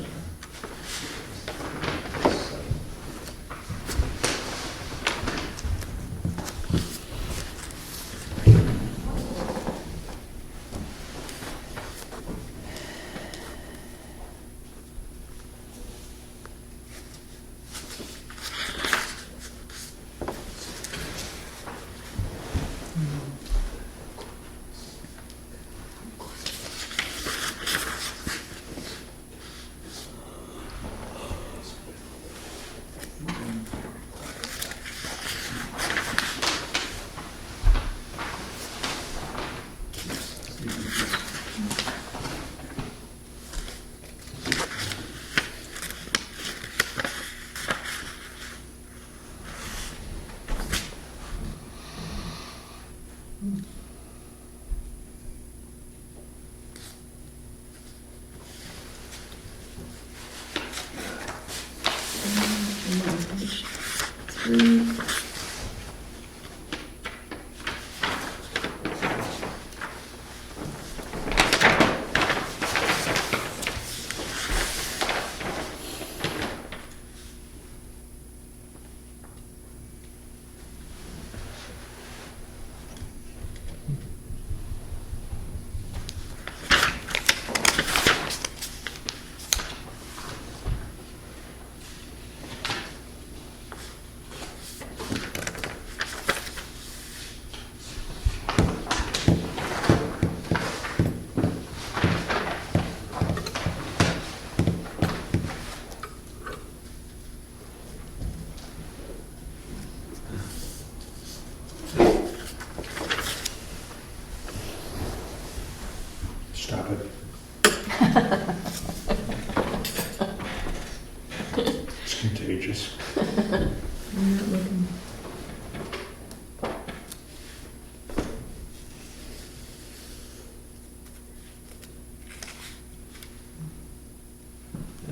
It's contagious. I'm not looking.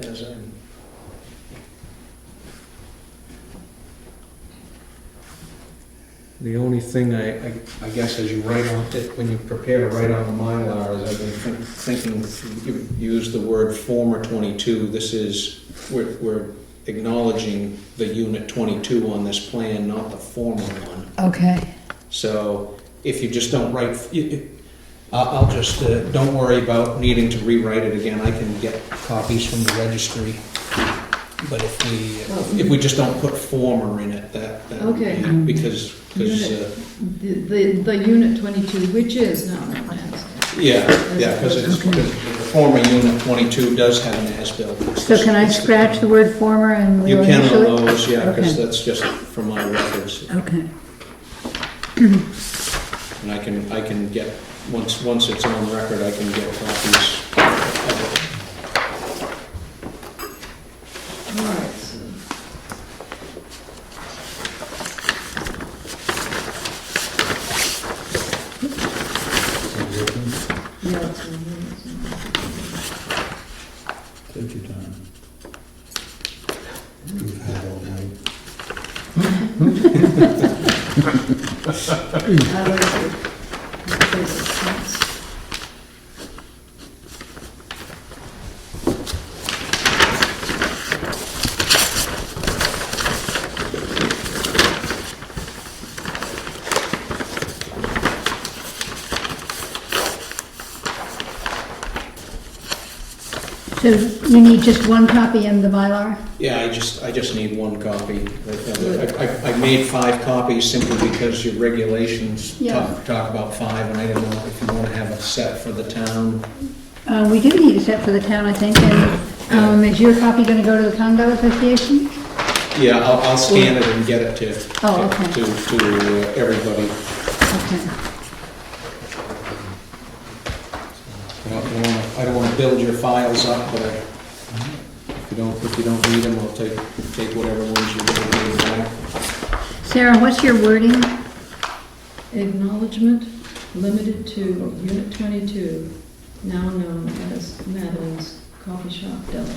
As in, the only thing I guess as you write on it, when you prepare to write on the Mylar, is I've been thinking, you used the word former 22, this is, we're acknowledging the unit 22 on this plan, not the former one. Okay. So if you just don't write, I'll just, don't worry about needing to rewrite it again, I can get copies from the registry. But if we just don't put former in it, that Okay. because The unit 22, which is now known as. yeah, because the former unit 22 does have an as-built. So can I scratch the word former and You we'll can initial on it? those, yeah, because Okay. that's just for my records. Okay. And I can get, once it's on record, I can get copies of it. All right, so. Yeah, that's one. Take your time. You've had all night. How do I do? Thanks. So you need just one copy in the Mylar? Yeah, I just need one copy. I made 5 copies simply because your regulations Yeah. talk about 5, and I didn't know if you want to have a set for the town. We do need a set for the town, I think, and is your copy going to go to the condo association? Yeah, I'll scan it and get it to okay. to everybody. Okay. I don't want to build your files up, but if you don't need them, I'll take whatever ones you need back. Sarah, what's your wording? Acknowledgement limited to Unit 22, now known as Madeline's Coffee Shop Deli.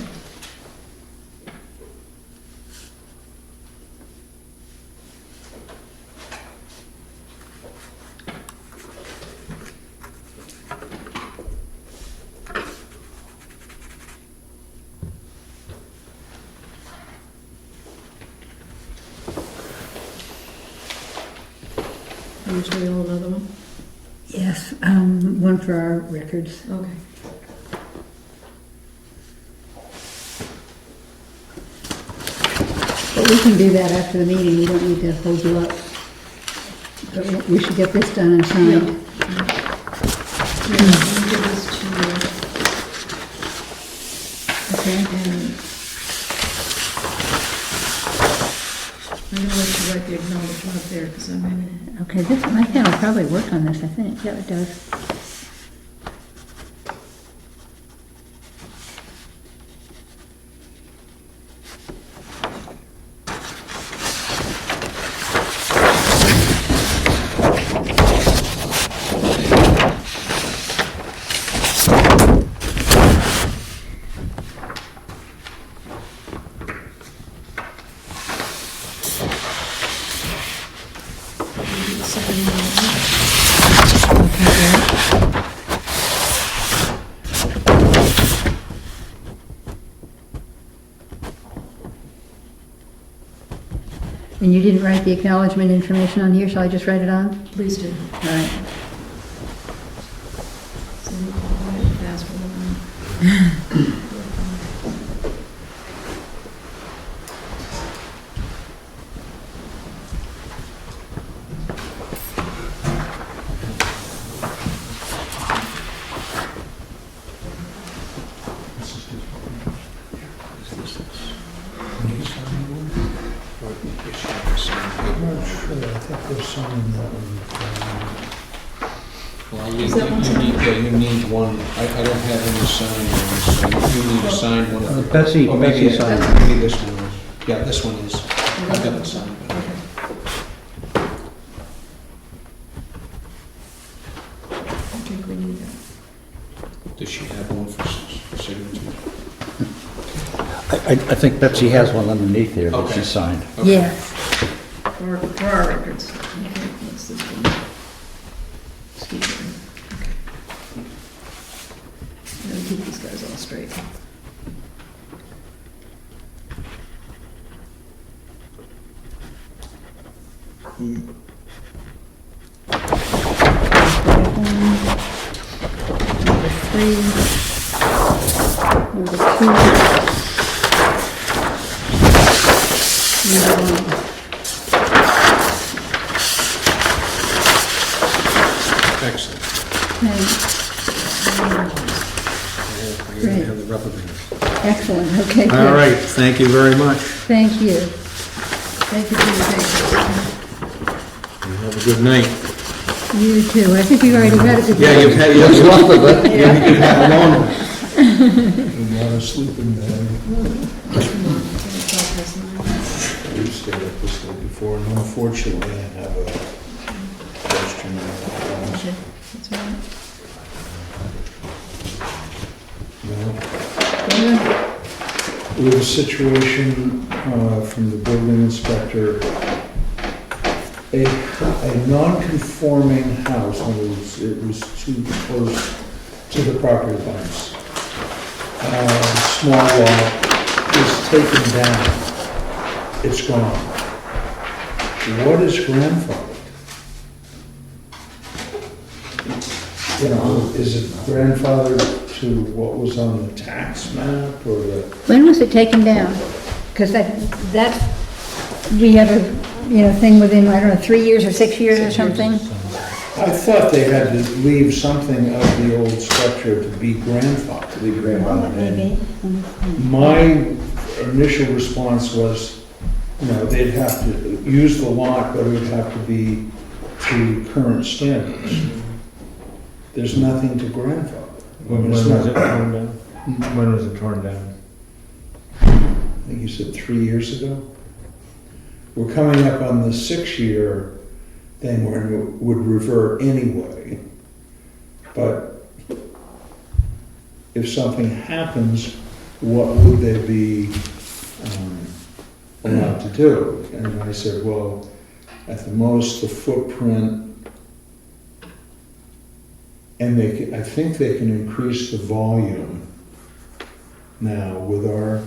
Can you show you another one? Yes, one for our records. Okay. But we can do that after the meeting, we don't need to hold you up. But we should get this done and signed. Yeah, let me give this to you. Okay. And I'm gonna let you write the acknowledgement up there, because I'm in it. Okay, this, my pen will probably work on this, I think. Yeah, it does. And you didn't write the acknowledgement information on here, shall I just write it on? Please do. All right. So you can write it faster than I. I'm not sure, I think there's some in that one. Well, you Is that one signed? need, yeah, you need one, I don't have any signed ones, so you need to sign one of the... Betsy, Oh, maybe Betsy signed. Maybe this one is. Yeah, this one is. I've got it signed. but- Okay. I think we need that. Does she have one for signature? I think Betsy has one underneath there that she Okay. signed. Okay. Yes. For our records. Okay, what's this one? Excuse me. Okay. Gotta keep these guys all straight. Number 3. Number 2. Number 1. Excellent. Great. You have the rubber band. Excellent, okay, good. All right, thank you very much. Thank you. Thank you for your patience. You have a good night. You too. I think we already had a good Yeah, night. you've had enough of it. You've had a long one. A lot of sleeping bag. We've stayed up this late before, and unfortunately, I have a question. Okay, that's all right. Well, Go ahead. we have a situation from the building inspector. A non-conforming house, in other words, it was too close to the property lines. Small lot is taken down. It's gone. What is grandfathered? You know, is it grandfathered to what was on the tax map or the? When was it taken down? Because that, we have a, thing within, I don't know, 3 years or 6 years or something? I thought they had to leave something of the old structure to be grandfathered. Maybe. My initial response was, they'd have to use the lot, but it would have to be to current standards. There's nothing to grandfather. When was it torn down? When was it torn down? I think you said 3 years ago. We're coming up on the 6-year thing where it would revert anyway. But if something happens, what would they be allowed to do? And I said, well, at the most, the footprint, and I think they can increase the volume now with our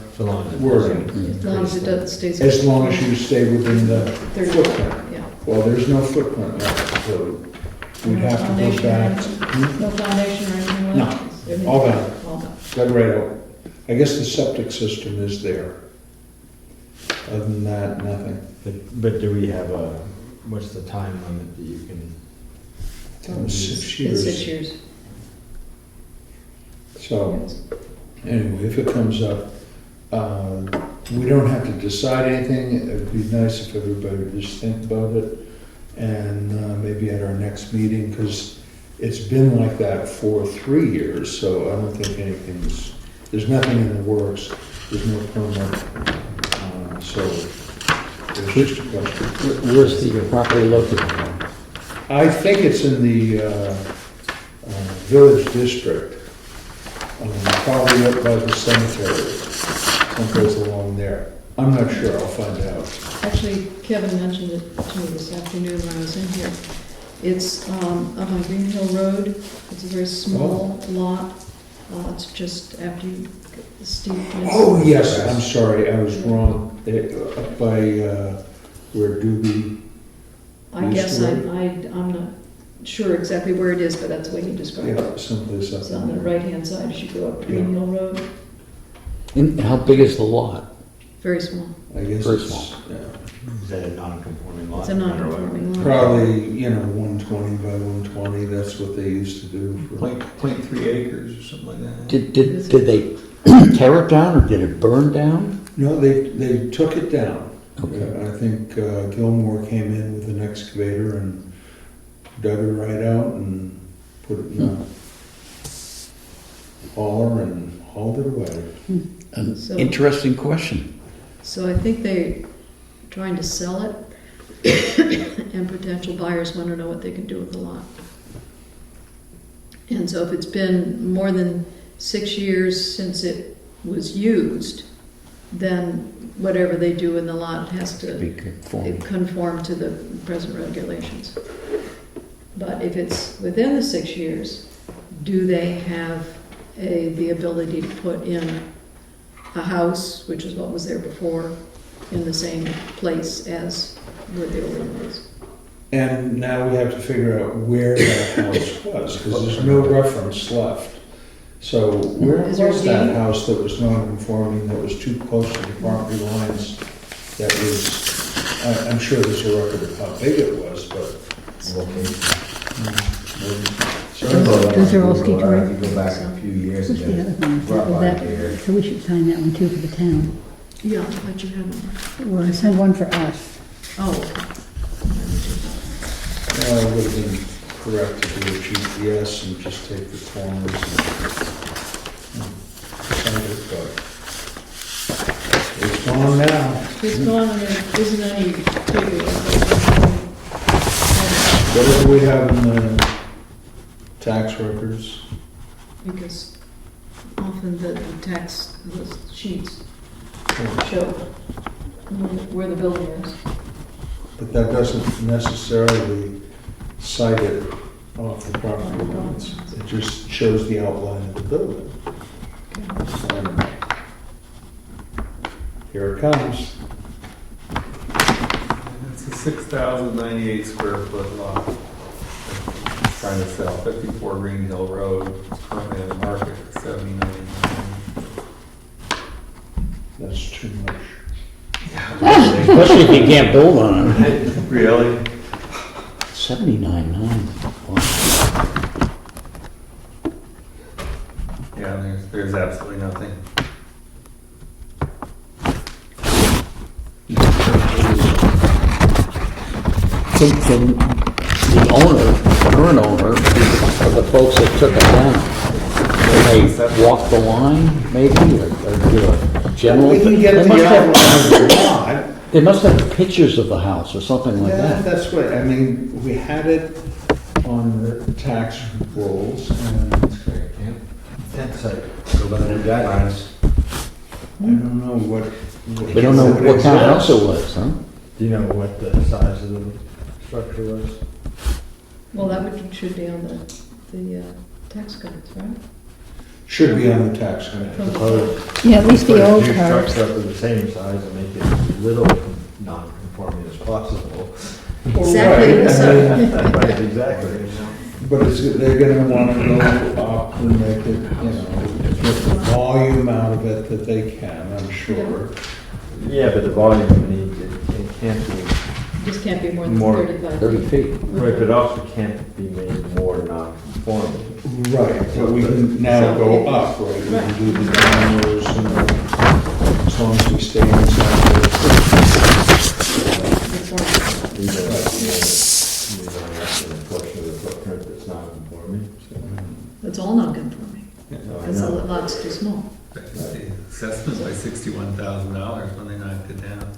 wording. As long as it doesn't stay. As long as you stay within the 30, footprint. yeah. Well, there's no footprint left, so we'd have to go back. No foundation or anything No, like that? all done. All done. Dug right out. I guess the septic system is there. Other than that, nothing. But do we have what's the time limit that you can? That was 6 It's years. 6 years. So, anyway, if it comes up, we don't have to decide anything. It'd be nice if everybody would just think about it. And maybe at our next meeting, because it's been like that for 3 years, so I don't think there's nothing in the works. There's no permit. So, there's just a question. Where's the property located? I think it's in the village district, probably up by the cemetery, someplace along there. I'm not sure, I'll find out. Actually, Kevin mentioned it to me this afternoon when I was in here. It's up on Green Hill Road. It's a very small lot. It's just after you get the steep. Oh, yes, I'm sorry, I was wrong. Up by where Doobie, I guess I'm not sure exactly where it is, but that's the way he described it. yeah, someplace up It's on the there. right-hand side as you go up Green Hill Road. And how big is the lot? Very small. I guess Very it's, small. yeah, Is that a non-conforming lot? It's a non-conforming lot. probably, 120 by 120, that's what they used to do. for- 0.3 acres or something like that. Did they tear it down or did it burn down? No, they took it down. Okay. I think Gilmore came in with an excavator and dug it right out and put it in a hauler and hauled it away. An So- interesting question. So I think they're trying to sell it, and potential buyers want to know what they can do with the lot. And so if it's been more than 6 years since it was used, then whatever they do in the lot has to Be conformed. conform to the present regulations. But if it's within the 6 years, do they have the ability to put in a house, which is what was there before, in the same place as where the old one was? And now we have to figure out where that house was, because there's no reference left. So where Is there a was that deed? house that was non-conforming, that was too close to the property lines? That was, I'm sure there's a record of how big it was, but. Those are all ski If tours? you go back a few years What's the other ago, one? brought by That- here. So we should sign that one too for the town. Yeah, but you haven't. Or send one for us. Oh, okay. It would have been correct to do a GPS and just take the corners and send it, but it's gone now. It's gone, and there isn't any paperwork. Whatever we have in the tax records, Because often the tax, the sheets show where the building is. but that doesn't necessarily cite it off the property lines. It just shows the outline of the building. And here it comes. It's a 6,098 square foot lot. Trying to sell 54 Green Hill Road, it's currently on the market for $79,000. That's too much. Especially if you can't build on it. Really? 79.9. Wow. Yeah, there's absolutely nothing. The owner, the current owner, or the folks that took it down, when they walk the line, maybe, or do a general. We can get They the must have- outline of the lot. They must have pictures of the house or something like Yeah, that. that's right. I mean, we had it on the tax rolls, and That's like, go by the new guidelines. I don't know what. We don't know what kind of house it was, huh? Do you know what the size of the structure was? Well, should be on the tax cards, right? Should be on the tax From card. the- Yeah, at least Put the a old few cards. structures up to the same size and make it as little non-conforming as possible. Exactly. Right, I mean, Right, exactly. But they're gonna wanna go up and make it, get the volume out of it that they can, I'm sure. Yeah, but the volume, it can't be, Just can't be more than More- 35 30 feet. feet. right, but it also can't be made more non-conforming. Right, but we can now go up, right? We can do the dormers and as long as we stay inside Even if, a portion of the footprint that's non-conforming. It's all non-conforming, So I because the know. lot's too small. The assessment by $61,000 when they knocked it down.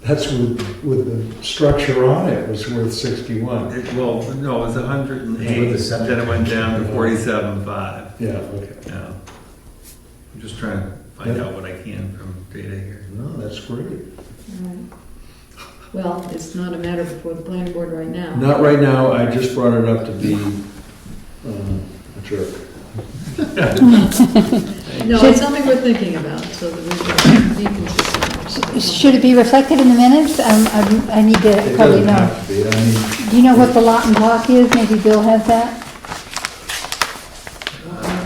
That's with the structure on it was worth 61. Well, no, it was 108, With the septic. then it went down to 47.5. Yeah, okay. Yeah. I'm just trying to find out what I can from data here. No, that's great. Right. Well, it's not a matter before the planning board right now. Not right now, I just brought it up to be a jerk. No, it's something we're thinking about, so that we can be consistent. Should it be reflected in the minutes? I need to It probably doesn't know. have to be, I mean, Do you know what the lot and block is? Maybe Bill has that?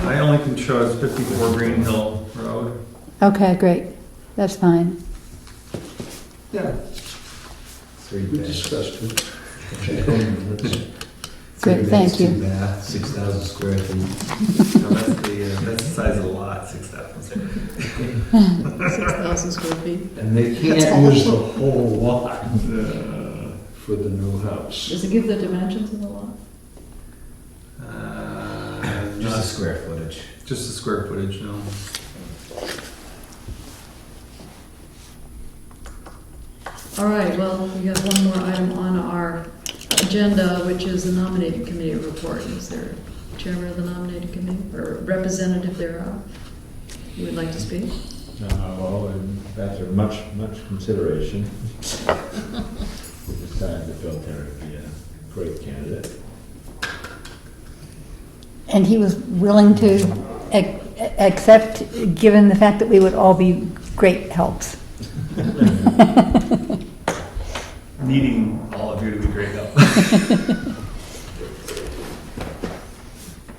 I only can show it's 54 Green Hill Road. Okay, great. That's fine. yeah, Three we beds. discussed it. Good, thank you. 6,000 square feet. No, that's the size of the lot, 6,000 square feet. 6,000 square feet. And they can't use the whole lot. for the new house. Does it give the dimensions of the lot? Just the square footage. Just the square footage, no. All right, well, we got one more item on our agenda, which is the nominating committee report. Is there a chairman of the nominating committee or representative thereof who would like to speak? Well, and after much consideration, we decided that Bill Terry would be a great candidate. And he was willing to accept, given the fact that we would all be great helps. Needing all of you to be great help.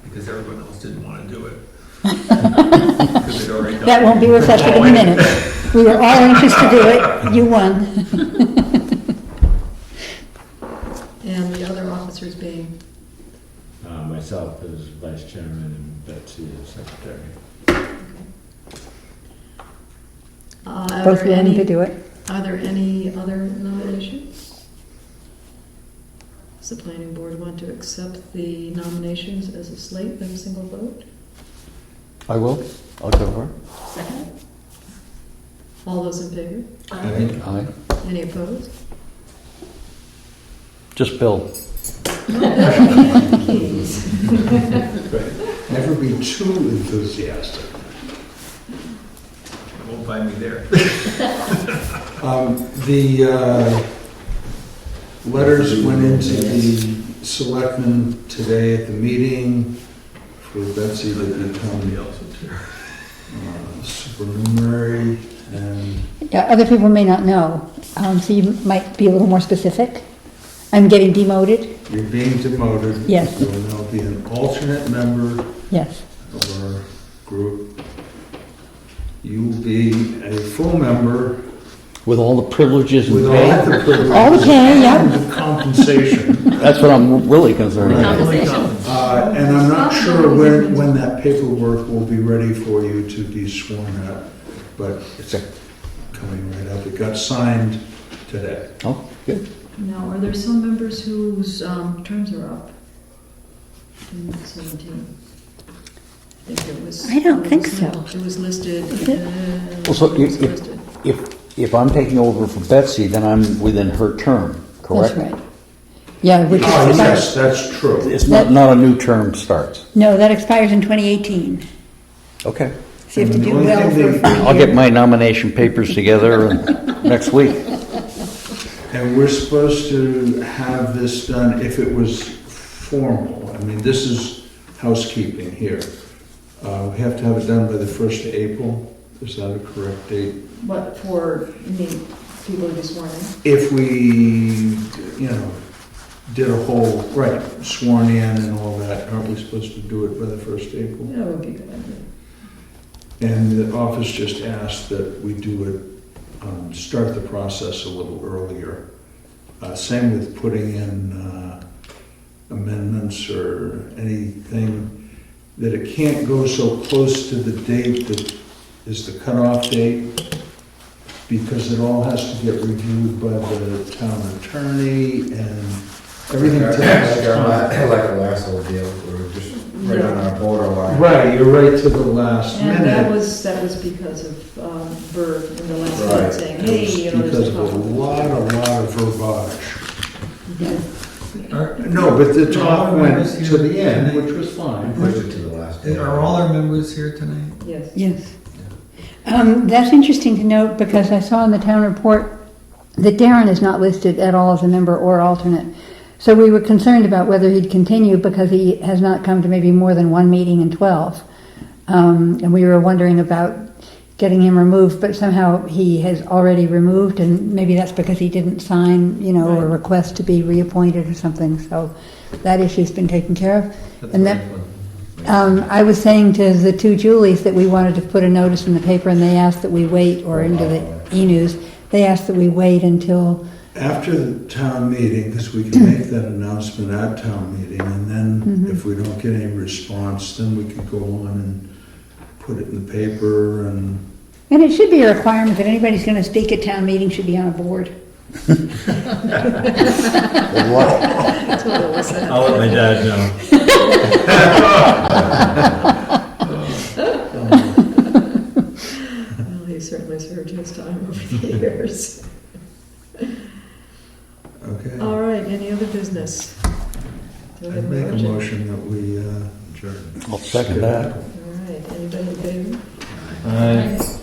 Because everyone else didn't want to do it. Because they'd already done That won't be reflected in the minutes. We were all anxious to do it. You won. And the other officers being, Myself as vice chairman and Betsy as secretary. are Both there willing any- to do it. Are there any other nominations? Does the planning board want to accept the nominations as a slate in a single vote? I will. I'll go for it. Second? All those in favor? Aye. Any opposed? Just Bill. Never be too enthusiastic. Won't find me there. The letters went into the selectmen today at the meeting for Betsy to become supernumerary, and Yeah, other people may not know, so you might be a little more specific. I'm getting demoted. you're being demoted. Yes. You will now be an alternate member Yes. of our group. You will be a full member With all the privileges with and all pay. the privileges. All the pay, yeah. and the compensation. That's what I'm really concerned about. And I'm not sure when that paperwork will be ready for you to be sworn at, but it's coming right up. It got signed today. Oh, good. Now, are there some members whose terms are up in 17? I think it was. I don't think so. It was listed. Well, so it was listed. if I'm taking over for Betsy, then I'm within her term, correct? That's right. Yeah, which Oh, expires. yes, that's true. It's not a new term starts. No, that expires in 2018. Okay. So you have to do And the well only for thing a I'll year. get my nomination papers together next week. And we're supposed to have this done if it was formal. I mean, this is housekeeping here. We have to have it done by the 1st of April. Is that a correct date? What, for, you mean, people to be sworn in? If we, did a whole, right, sworn in and all that, aren't we supposed to do it by the 1st of April? That would be a good idea. And the office just asked that we do it, start the process a little earlier. Same with putting in amendments or anything, that it can't go so close to the date that is the cutoff date, because it all has to get reviewed by the town attorney and everything takes time. Like our last old deal, we're just right on our borderline. Right, you're right to the last And that minute. was because of Berg in the last Right. minute saying, hey, you know, Because there's of a a conflict. lot of verbiage. No, but the talk went to the end, which was fine. Pushed it to the last day. Are all our members here tonight? Yes. Yes. That's interesting to note because I saw in the town report that Darren is not listed at all as a member or alternate. So we were concerned about whether he'd continue because he has not come to maybe more than one meeting in 12. And we were wondering about getting him removed, but somehow he has already removed, and maybe that's because he didn't sign, a request to be reappointed or something. So that issue's been taken care of. And that, I was saying to the two Julies that we wanted to put a notice in the paper, and they asked that we wait, or into the e-news, they asked that we wait until... After the town meeting, because we can make that announcement at town meeting, and then if we don't get any response, then we can go on and put it in the paper and... And it should be a requirement that anybody who's going to speak at town meeting should be on a board. That's what it was. I'll let my dad know. Well, he certainly served his time over the years. Okay. All right, any other business? Do I I have make a motion that we adjourn. I'll second that. All right, anybody in favor? Aye.